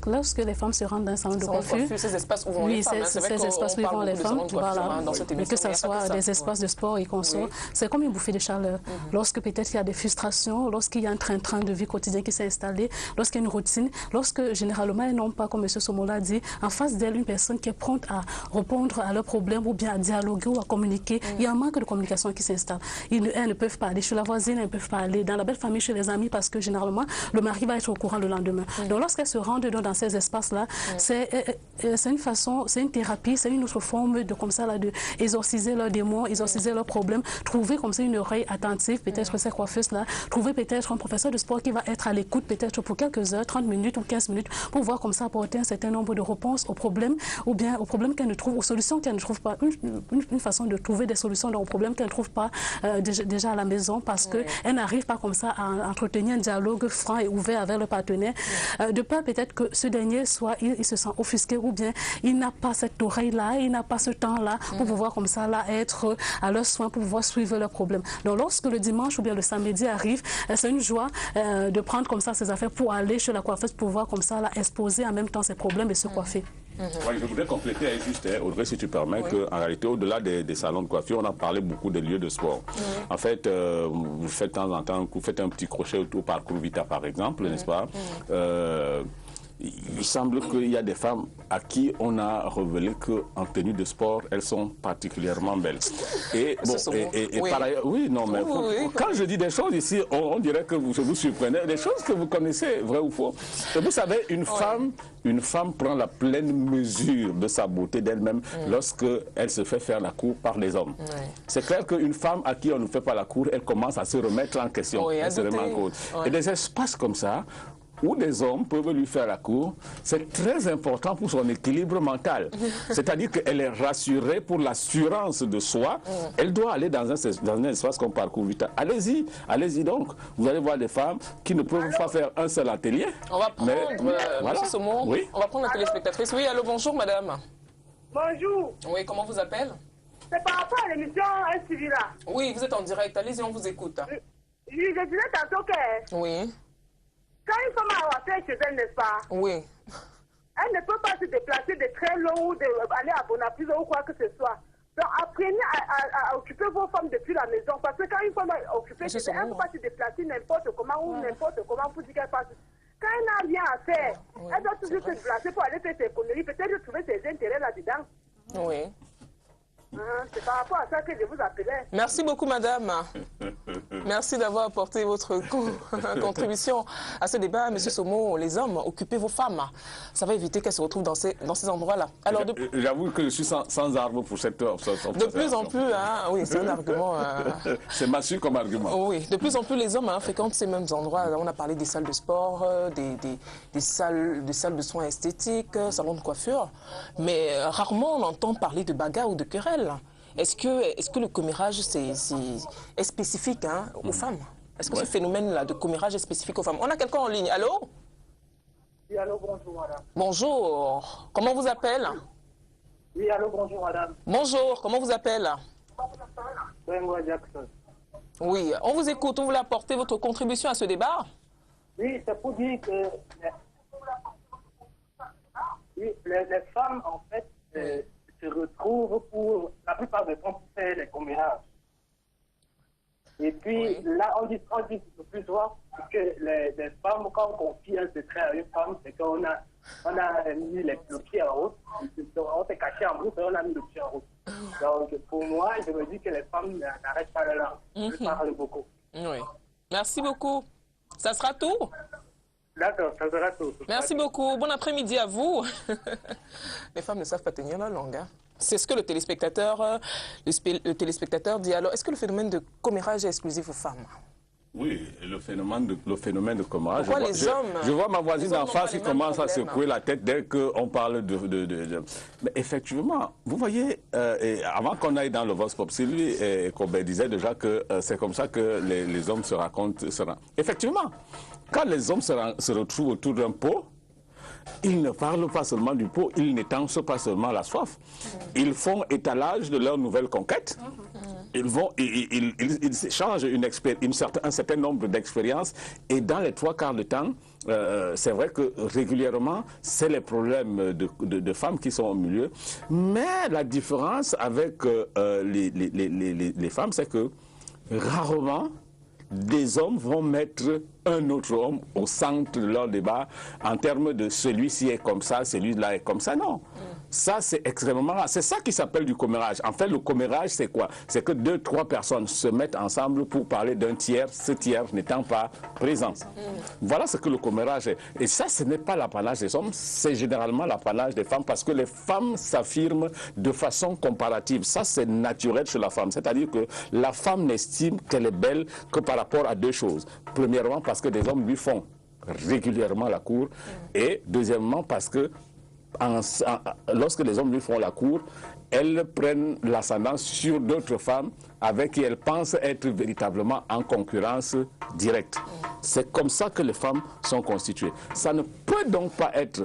Lorsque les femmes se rendent dans un salon de coiffure, ces espaces où vont les femmes, ces espaces où vont les femmes, voilà, que ce soit des espaces de sport et consorts, c'est comme une bouffée de chaleur. Lorsque peut-être il y a des frustrations, lorsqu'il y a un train-train de vie quotidien qui s'est installé, lorsqu'il y a une routine, lorsque généralement elles n'ont pas, comme M. Somo l'a dit, en face d'elle une personne qui est prompte à répondre à leurs problèmes ou bien à dialoguer ou à communiquer, il y a un manque de communication qui s'installe. Elles ne peuvent pas aller chez la voisine, elles ne peuvent pas aller dans la belle famille chez les amis parce que généralement le mari va être au courant le lendemain. Donc lorsqu'elles se rendent dans ces espaces-là, c'est une façon, c'est une thérapie, c'est une autre forme de comme ça là, de exorciser leurs démons, exorciser leurs problèmes, trouver comme ça une oreille attentive, peut-être ces coiffeuses-là, trouver peut-être un professeur de sport qui va être à l'écoute peut-être pour quelques heures, 30 minutes ou 15 minutes, pour voir comme ça apporter un certain nombre de réponses aux problèmes ou bien aux problèmes qu'elles ne trouvent, aux solutions qu'elles ne trouvent pas, une façon de trouver des solutions aux problèmes qu'elles ne trouvent pas déjà à la maison parce qu'elles n'arrivent pas comme ça à entretenir un dialogue franc et ouvert avec le partenaire, de peur peut-être que ce dernier soit, il se sent offusqué ou bien il n'a pas cette oreille-là, il n'a pas ce temps-là pour pouvoir comme ça là être à leurs soins, pour pouvoir suivre leurs problèmes. Donc lorsque le dimanche ou bien le samedi arrive, c'est une joie de prendre comme ça ses affaires pour aller chez la coiffeuse pour pouvoir comme ça là exposer en même temps ses problèmes et se coiffer. Je voudrais compléter juste, Audrey, si tu permets, qu'en réalité, au-delà des salons de coiffure, on a parlé beaucoup des lieux de sport. En fait, vous faites de temps en temps, vous faites un petit crochet autour Parcours Vita, par exemple, n'est-ce pas? Il semble qu'il y a des femmes à qui on a révélé qu'en tenue de sport, elles sont particulièrement belles. Et, bon, par ailleurs, quand je dis des choses ici, on dirait que vous surprenez, des choses que vous connaissez, vrai ou faux. Et vous savez, une femme prend la pleine mesure de sa beauté d'elle-même lorsqu'elle se fait faire la cour par les hommes. C'est clair qu'une femme à qui on ne fait pas la cour, elle commence à se remettre en question. Elle se remet en cause. Et des espaces comme ça, où des hommes peuvent lui faire la cour, c'est très important pour son équilibre mental. C'est-à-dire qu'elle est rassurée pour l'assurance de soi. Elle doit aller dans un espace comme Parcours Vita. Allez-y, allez-y donc. Vous allez voir des femmes qui ne peuvent pas faire un seul atelier. On va prendre, voilà. On va prendre la téléspectatrice. Oui, allô, bonjour madame. Bonjour. Oui, comment vous appelez? C'est par rapport à l'émission STV là. Oui, vous êtes en direct. Allez-y, on vous écoute. Je disais tantôt que... Oui. Quand une femme a affaire chez elle, n'est-ce pas? Oui. Elle ne peut pas se déplacer de très long ou aller à Bonaparte ou quoi que ce soit. Donc apprenez à occuper vos femmes depuis la maison. Parce que quand une femme est occupée, elle ne peut pas se déplacer n'importe comment ou n'importe comment pour dire qu'elle passe. Quand elle n'a rien à faire, elle doit toujours se déplacer pour aller faire ses conneries, peut-être trouver ses intérêts là-dedans. Oui. C'est par rapport à ça que je vous appelais. Merci beaucoup, madame. Merci d'avoir apporté votre contribution à ce débat. Monsieur Somo, les hommes, occupez vos femmes. Ça va éviter qu'elles se retrouvent dans ces endroits-là. Alors, j'avoue que je suis sans arbre pour cette observation. De plus en plus, oui, c'est un argument. C'est massue comme argument. Oui, de plus en plus, les hommes fréquentent ces mêmes endroits. On a parlé des salles de sport, des salles de soins esthétiques, salons de coiffure. Mais rarement on entend parler de bagarre ou de querelle. Est-ce que le commérage est spécifique aux femmes? Est-ce que ce phénomène-là de commérage est spécifique aux femmes? On a quelqu'un en ligne. Allô? Oui, allô, bonjour, madame. Bonjour. Comment vous appelez? Oui, allô, bonjour, madame. Bonjour. Comment vous appelez? Moi, Jackson. Oui, on vous écoute. On voulait apporter votre contribution à ce débat? Oui, c'est pour dire que les femmes, en fait, se retrouvent pour la plupart des temps pour faire les commérages. Et puis là, on dit plus souvent que les femmes, quand on confie un secret à une femme, c'est qu'on a mis le pied en route, on s'est caché en route et on a mis le pied en route. Donc pour moi, je me dis que les femmes n'arrêtent pas leur langue. Elles parlent beaucoup. Oui. Merci beaucoup. Ça sera tout? D'accord, ça sera tout. Merci beaucoup. Bon après-midi à vous. Les femmes ne savent pas tenir la langue. Hein. C'est ce que le téléspectateur dit. Alors, est-ce que le phénomène de commérage est exclusif aux femmes? Oui, le phénomène de commérage. Je vois ma voisine d'en face qui commence à secouer la tête dès qu'on parle de... Mais effectivement, vous voyez, avant qu'on aille dans le Vox Pop, Sylvie Colbert disait déjà que c'est comme ça que les hommes se racontent. Effectivement, quand les hommes se retrouvent autour d'un pot, ils ne parlent pas seulement du pot, ils n'étancent pas seulement la soif. Ils font étalage de leur nouvelle conquête. Ils échangent un certain nombre d'expériences et dans les 3/4 de temps, c'est vrai que régulièrement, c'est les problèmes de femmes qui sont au milieu. Mais la différence avec les femmes, c'est que rarement, des hommes vont mettre un autre homme au centre de leur débat en termes de celui-ci est comme ça, celui-là est comme ça. Non. Ça, c'est extrêmement rare. C'est ça qui s'appelle du commérage. En fait, le commérage, c'est quoi? C'est que 2, 3 personnes se mettent ensemble pour parler d'un tiers, ce tiers n'étant pas présent. Voilà ce que le commérage est. Et ça, ce n'est pas l'apanage des hommes, c'est généralement l'apanage des femmes parce que les femmes s'affirment de façon comparative. Ça, c'est naturel chez la femme. C'est-à-dire que la femme n'estime qu'elle est belle que par rapport à 2 choses. Premièrement, parce que des hommes lui font régulièrement la cour. Et deuxièmement, parce que lorsque les hommes lui font la cour, elles prennent l'ascendance sur d'autres femmes avec qui elles pensent être véritablement en concurrence directe. C'est comme ça que les femmes sont constituées. Ça ne peut donc pas être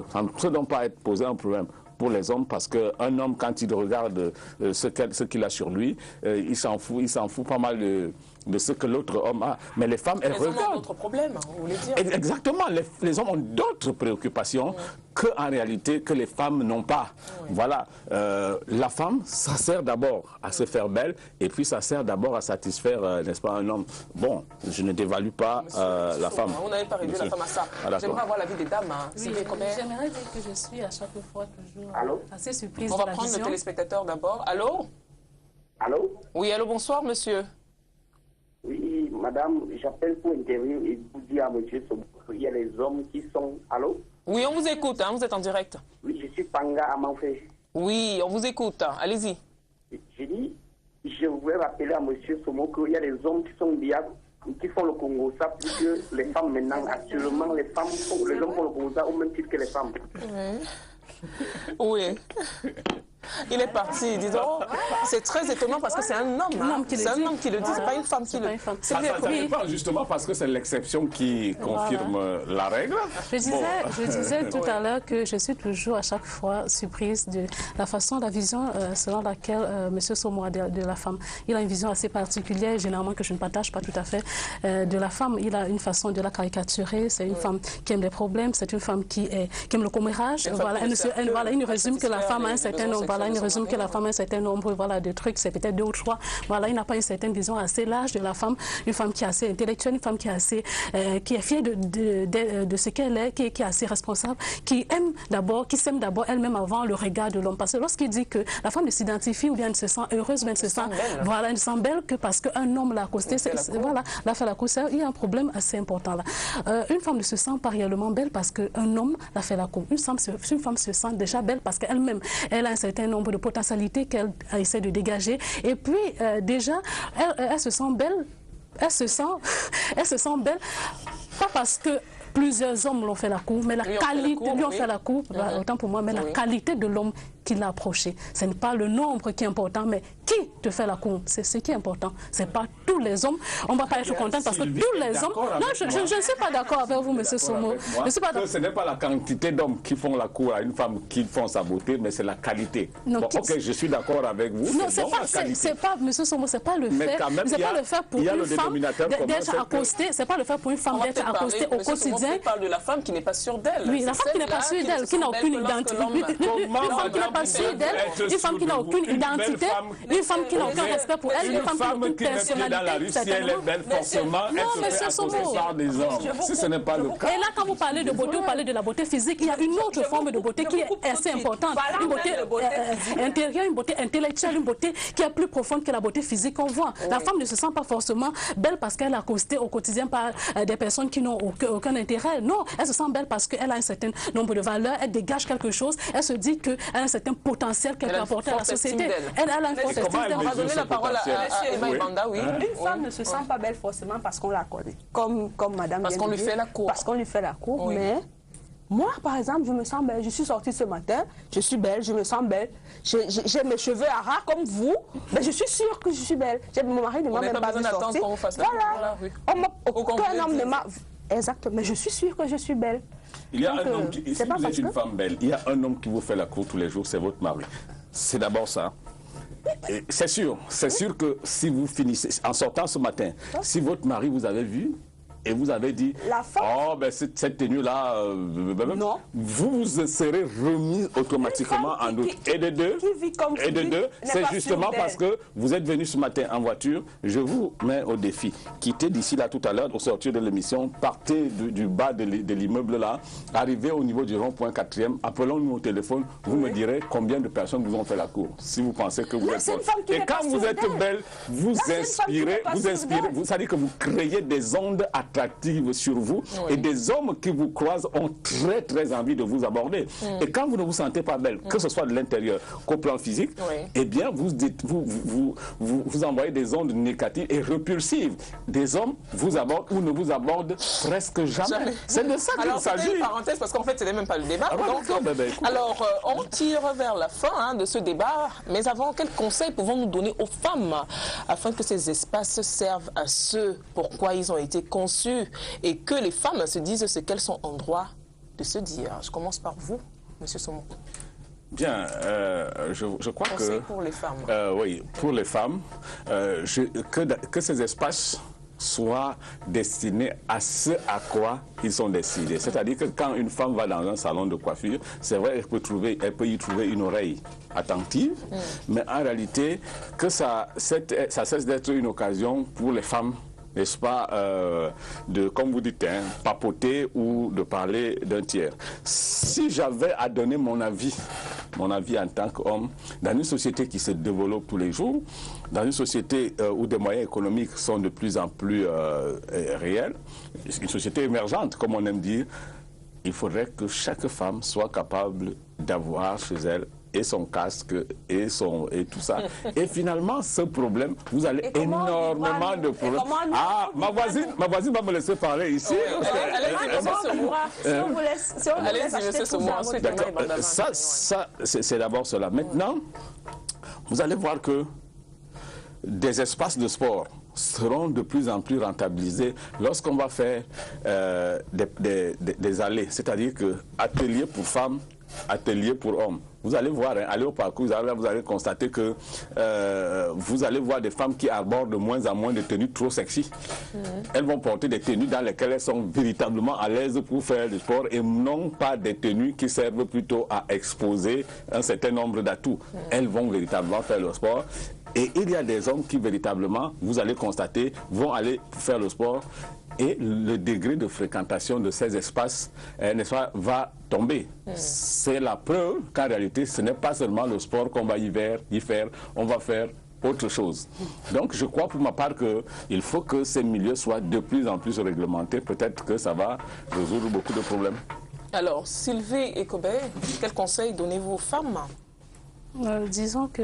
posé un problème pour les hommes parce qu'un homme, quand il regarde ce qu'il a sur lui, il s'en fout pas mal de ce que l'autre homme a. Mais les femmes, elles regardent. Les hommes ont d'autres problèmes, vous voulez dire? Exactement. Les hommes ont d'autres préoccupations qu'en réalité, que les femmes n'ont pas. Voilà. La femme, ça sert d'abord à se faire belle et puis ça sert d'abord à satisfaire, n'est-ce pas, un homme. Bon, je ne dévalue pas la femme. Vous n'avez pas réduit la femme à ça. J'aimerais avoir l'avis des dames. Hein. Oui, j'aimerais dire que je suis à chaque fois toujours assez surprise. On va prendre le téléspectateur d'abord. Allô? Allô? Oui, allô, bonsoir, monsieur. Oui, madame, j'appelle pour intervenir et pour dire à monsieur qu'il y a les hommes qui sont... Allô? Oui, on vous écoute, hein, vous êtes en direct. Oui, je suis Panga à Manfé. Oui, on vous écoute, allez-y. J'ai dit, je voulais rappeler à monsieur Somo qu'il y a des hommes qui sont diables, qui font le Congo, ça plus que les femmes maintenant. Actuellement, les hommes font le Congo, ça au même titre que les femmes. Oui. Il est parti, disons. C'est très étonnant parce que c'est un homme. Hein. C'est un homme qui le dit, c'est pas une femme qui le dit. Ça dépend justement parce que c'est l'exception qui confirme la règle. Je disais tout à l'heure que je suis toujours à chaque fois surprise de la façon, la vision selon laquelle M. Somo a de la femme. Il a une vision assez particulière, généralement que je ne partage pas tout à fait, de la femme. Il a une façon de la caricaturer. C'est une femme qui aime les problèmes, c'est une femme qui aime le commérage. Voilà, il ne résume que la femme a un certain nombre. Voilà, il résume que la femme a un certain nombre de trucs, c'est peut-être 2 ou 3. Voilà, il n'a pas une certaine vision assez large de la femme, une femme qui est assez intellectuelle, une femme qui est fière de ce qu'elle est, qui est assez responsable, qui s'aime d'abord elle-même avant le regard de l'homme. Parce que lorsqu'il dit que la femme ne s'identifie ou bien ne se sent heureuse, bien ne se sent voilà, elle ne sent belle que parce qu'un homme l'a accostée, voilà, l'a fait la course, il y a un problème assez important là. Une femme ne se sent pas réellement belle parce qu'un homme l'a fait la course. Une femme se sent déjà belle parce qu'elle-même, elle a un certain nombre de potentialités qu'elle essaie de dégager. Et puis, déjà, elle se sent belle. Elle se sent belle, pas parce que plusieurs hommes l'ont fait la cour, mais la qualité, lui ont fait la cour, autant pour moi, mais la qualité de l'homme qui l'a approché. Ce n'est pas le nombre qui est important, mais qui te fait la cour. C'est ce qui est important. Ce n'est pas tous les hommes. On ne va pas être content parce que tous les hommes... Non, je ne suis pas d'accord avec vous, M. Somo. Ce n'est pas la quantité d'hommes qui font la cour à une femme qui font sa beauté, mais c'est la qualité. Non, bon, ok, je suis d'accord avec vous. Non, c'est pas, M. Somo, c'est pas le fait. C'est pas le fait pour une femme d'être accostée. C'est pas le fait pour une femme d'être accostée au quotidien. On parle de la femme qui n'est pas sûre d'elle. Oui, la femme qui n'est pas sûre d'elle, qui n'a aucune identité. Une femme qui n'est pas sûre d'elle, une femme qui n'a aucune identité, une femme qui n'a aucun respect pour elle, une femme qui n'a aucune personnalité. Si elle est belle, forcément, elle serait accostée par des hommes. Si ce n'est pas le cas. Et là, quand vous parlez de beauté, vous parlez de la beauté physique, il y a une autre forme de beauté qui est assez importante. Une beauté intérieure, une beauté intellectuelle, une beauté qui est plus profonde que la beauté physique qu'on voit. La femme ne se sent pas forcément belle parce qu'elle est accostée au quotidien par des personnes qui n'ont aucun intérêt. Non, elle se sent belle parce qu'elle a un certain nombre de valeurs, elle dégage quelque chose, elle se dit qu'elle a un certain potentiel qu'elle peut apporter à la société. Elle a une forte estime d'elle. On va donner la parole à Emma Ibanda, oui. Une femme ne se sent pas belle forcément parce qu'on la connaît, comme madame. Parce qu'on lui fait la cour. Parce qu'on lui fait la cour, mais... Moi, par exemple, je me sens belle. Je suis sortie ce matin, je suis belle, je me sens belle. J'ai mes cheveux à ras comme vous, mais je suis sûre que je suis belle. Mon mari ne m'a même pas vu sortir. Voilà. Aucun homme ne m'a... Exactement, mais je suis sûre que je suis belle. Il y a un homme si vous êtes une femme belle, il y a un homme qui vous fait la cour tous les jours, c'est votre mari. C'est d'abord ça. C'est sûr que si vous finissez, en sortant ce matin, si votre mari vous avait vu, et vous avez dit, oh, ben cette tenue-là, vous vous serez remis automatiquement en doute. Et de deux, c'est justement parce que vous êtes venu ce matin en voiture, je vous mets au défi. Quittez d'ici là tout à l'heure, au sortir de l'émission, partez du bas de l'immeuble là, arrivez au niveau du rond-point 4e, appelons-nous au téléphone, vous me direz combien de personnes vous ont fait la cour. Si vous pensez que vous êtes belle. Et quand vous êtes belle, vous inspirez, c'est-à-dire que vous créez des ondes attractives sur vous et des hommes qui vous croisent ont très très envie de vous aborder. Et quand vous ne vous sentez pas belle, que ce soit de l'intérieur qu'au plan physique, eh bien vous envoyez des ondes négatives et repulsives. Des hommes vous abordent ou ne vous abordent presque jamais. C'est de ça qu'il s'agit. Une parenthèse parce qu'en fait ce n'est même pas le débat. Alors on tire vers la fin de ce débat, mais avant, quels conseils pouvons-nous donner aux femmes afin que ces espaces servent à ce pourquoi ils ont été conçus et que les femmes se disent ce qu'elles sont en droit de se dire. Je commence par vous, M. Somo. Bien, je crois que... pour les femmes. Oui, pour les femmes, que ces espaces soient destinés à ce à quoi ils sont destinés. C'est-à-dire que quand une femme va dans un salon de coiffure, c'est vrai elle peut y trouver une oreille attentive, mais en réalité, que ça cesse d'être une occasion pour les femmes, n'est-ce pas, de, comme vous dites, papoter ou de parler d'un tiers. Si j'avais à donner mon avis en tant qu'homme, dans une société qui se développe tous les jours, dans une société où des moyens économiques sont de plus en plus réels, une société émergente, comme on aime dire, il faudrait que chaque femme soit capable d'avoir chez elle et son casque et tout ça. Et finalement, ce problème, vous allez énormément de problèmes. Ah, ma voisine va me laisser parler ici. Ça, c'est d'abord cela. Maintenant, vous allez voir que des espaces de sport seront de plus en plus rentabilisés lorsqu'on va faire des allées, c'est-à-dire que atelier pour femmes, atelier pour hommes. Vous allez voir, allez au parcours, vous allez constater que vous allez voir des femmes qui arborent de moins en moins de tenues trop sexy. Elles vont porter des tenues dans lesquelles elles sont véritablement à l'aise pour faire du sport et non pas des tenues qui servent plutôt à exposer un certain nombre d'atouts. Elles vont véritablement faire le sport. Et il y a des hommes qui véritablement, vous allez constater, vont aller faire le sport et le degré de fréquentation de ces espaces va tomber. C'est la preuve qu'en réalité, ce n'est pas seulement le sport qu'on va y faire, on va faire autre chose. Donc je crois pour ma part qu'il faut que ces milieux soient de plus en plus réglementés. Peut-être que ça va résoudre beaucoup de problèmes. Alors, Sylvie et Kobe, quels conseils donnez-vous aux femmes? Disons que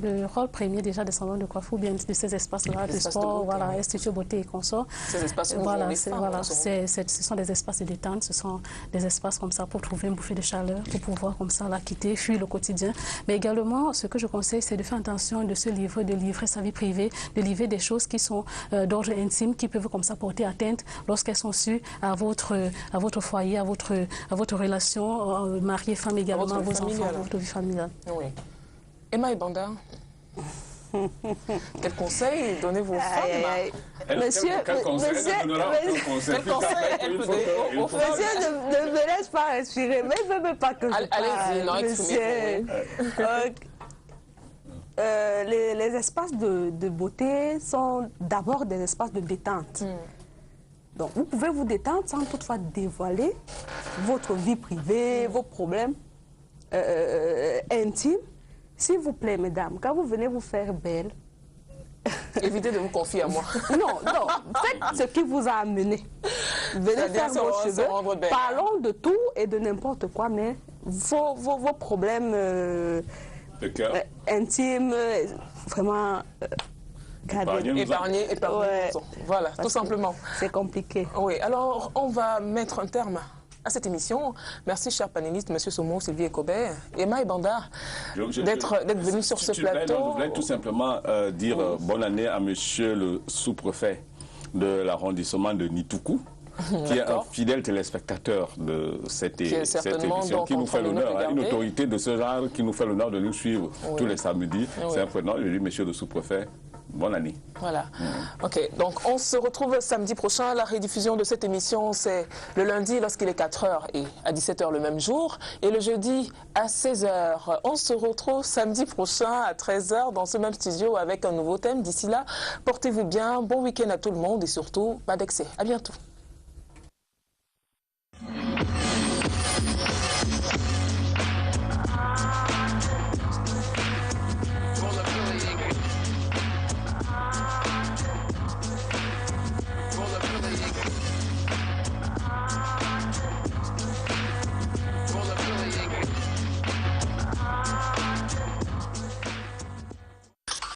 le rôle premier déjà des salons de coiffure, bien de ces espaces-là, de sport, voilà, institut beauté et consorts. Ces espaces ce sont des espaces de détente, ce sont des espaces comme ça pour trouver une bouffée de chaleur, pour pouvoir comme ça la quitter, fuir le quotidien. Mais également, ce que je conseille, c'est de faire attention de se livrer, de livrer sa vie privée, de livrer des choses qui sont d'ordre intime, qui peuvent comme ça porter atteinte lorsqu'elles sont sues à votre foyer, à votre relation, marié, femme également, à vos enfants, à votre vie familiale. Oui. Emma et Banda, quel conseil donnez-vous aux femmes? Monsieur, ne me laisse pas respirer, mais il ne veut même pas que je parle. Allez-y, non, exprimez-vous. Les espaces de beauté sont d'abord des espaces de détente. Donc, vous pouvez vous détendre sans toutefois dévoiler votre vie privée, vos problèmes intimes. S'il vous plaît, mesdames, quand vous venez vous faire belle... Évitez de vous confier à moi. Non, faites ce qui vous a amené. Venez faire vos cheveux. Parlons de tout et de n'importe quoi, mais vos problèmes intimes, vraiment... Épargnez. Ouais. Voilà, tout simplement. C'est compliqué. Oui, alors on va mettre un terme à cette émission. Merci, chers panélistes, M. Somo, Sylvie Ekobé, Emma et Banda, d'être venus sur ce plateau. Je voulais tout simplement dire bonne année à M. le sous-préfet de l'arrondissement de Nitoukou, qui est un fidèle téléspectateur de cette émission, qui nous fait l'honneur, une autorité de ce genre qui nous fait l'honneur de nous suivre tous les samedis. C'est un prénom, je dis M. le sous-préfet. Bonne année. Voilà. Ok, donc on se retrouve samedi prochain. La rediffusion de cette émission, c'est le lundi lorsqu'il est 4h et à 17h le même jour. Et le jeudi à 16h. On se retrouve samedi prochain à 13h dans ce même studio avec un nouveau thème. D'ici là, portez-vous bien. Bon week-end à tout le monde et surtout, pas d'excès. À bientôt.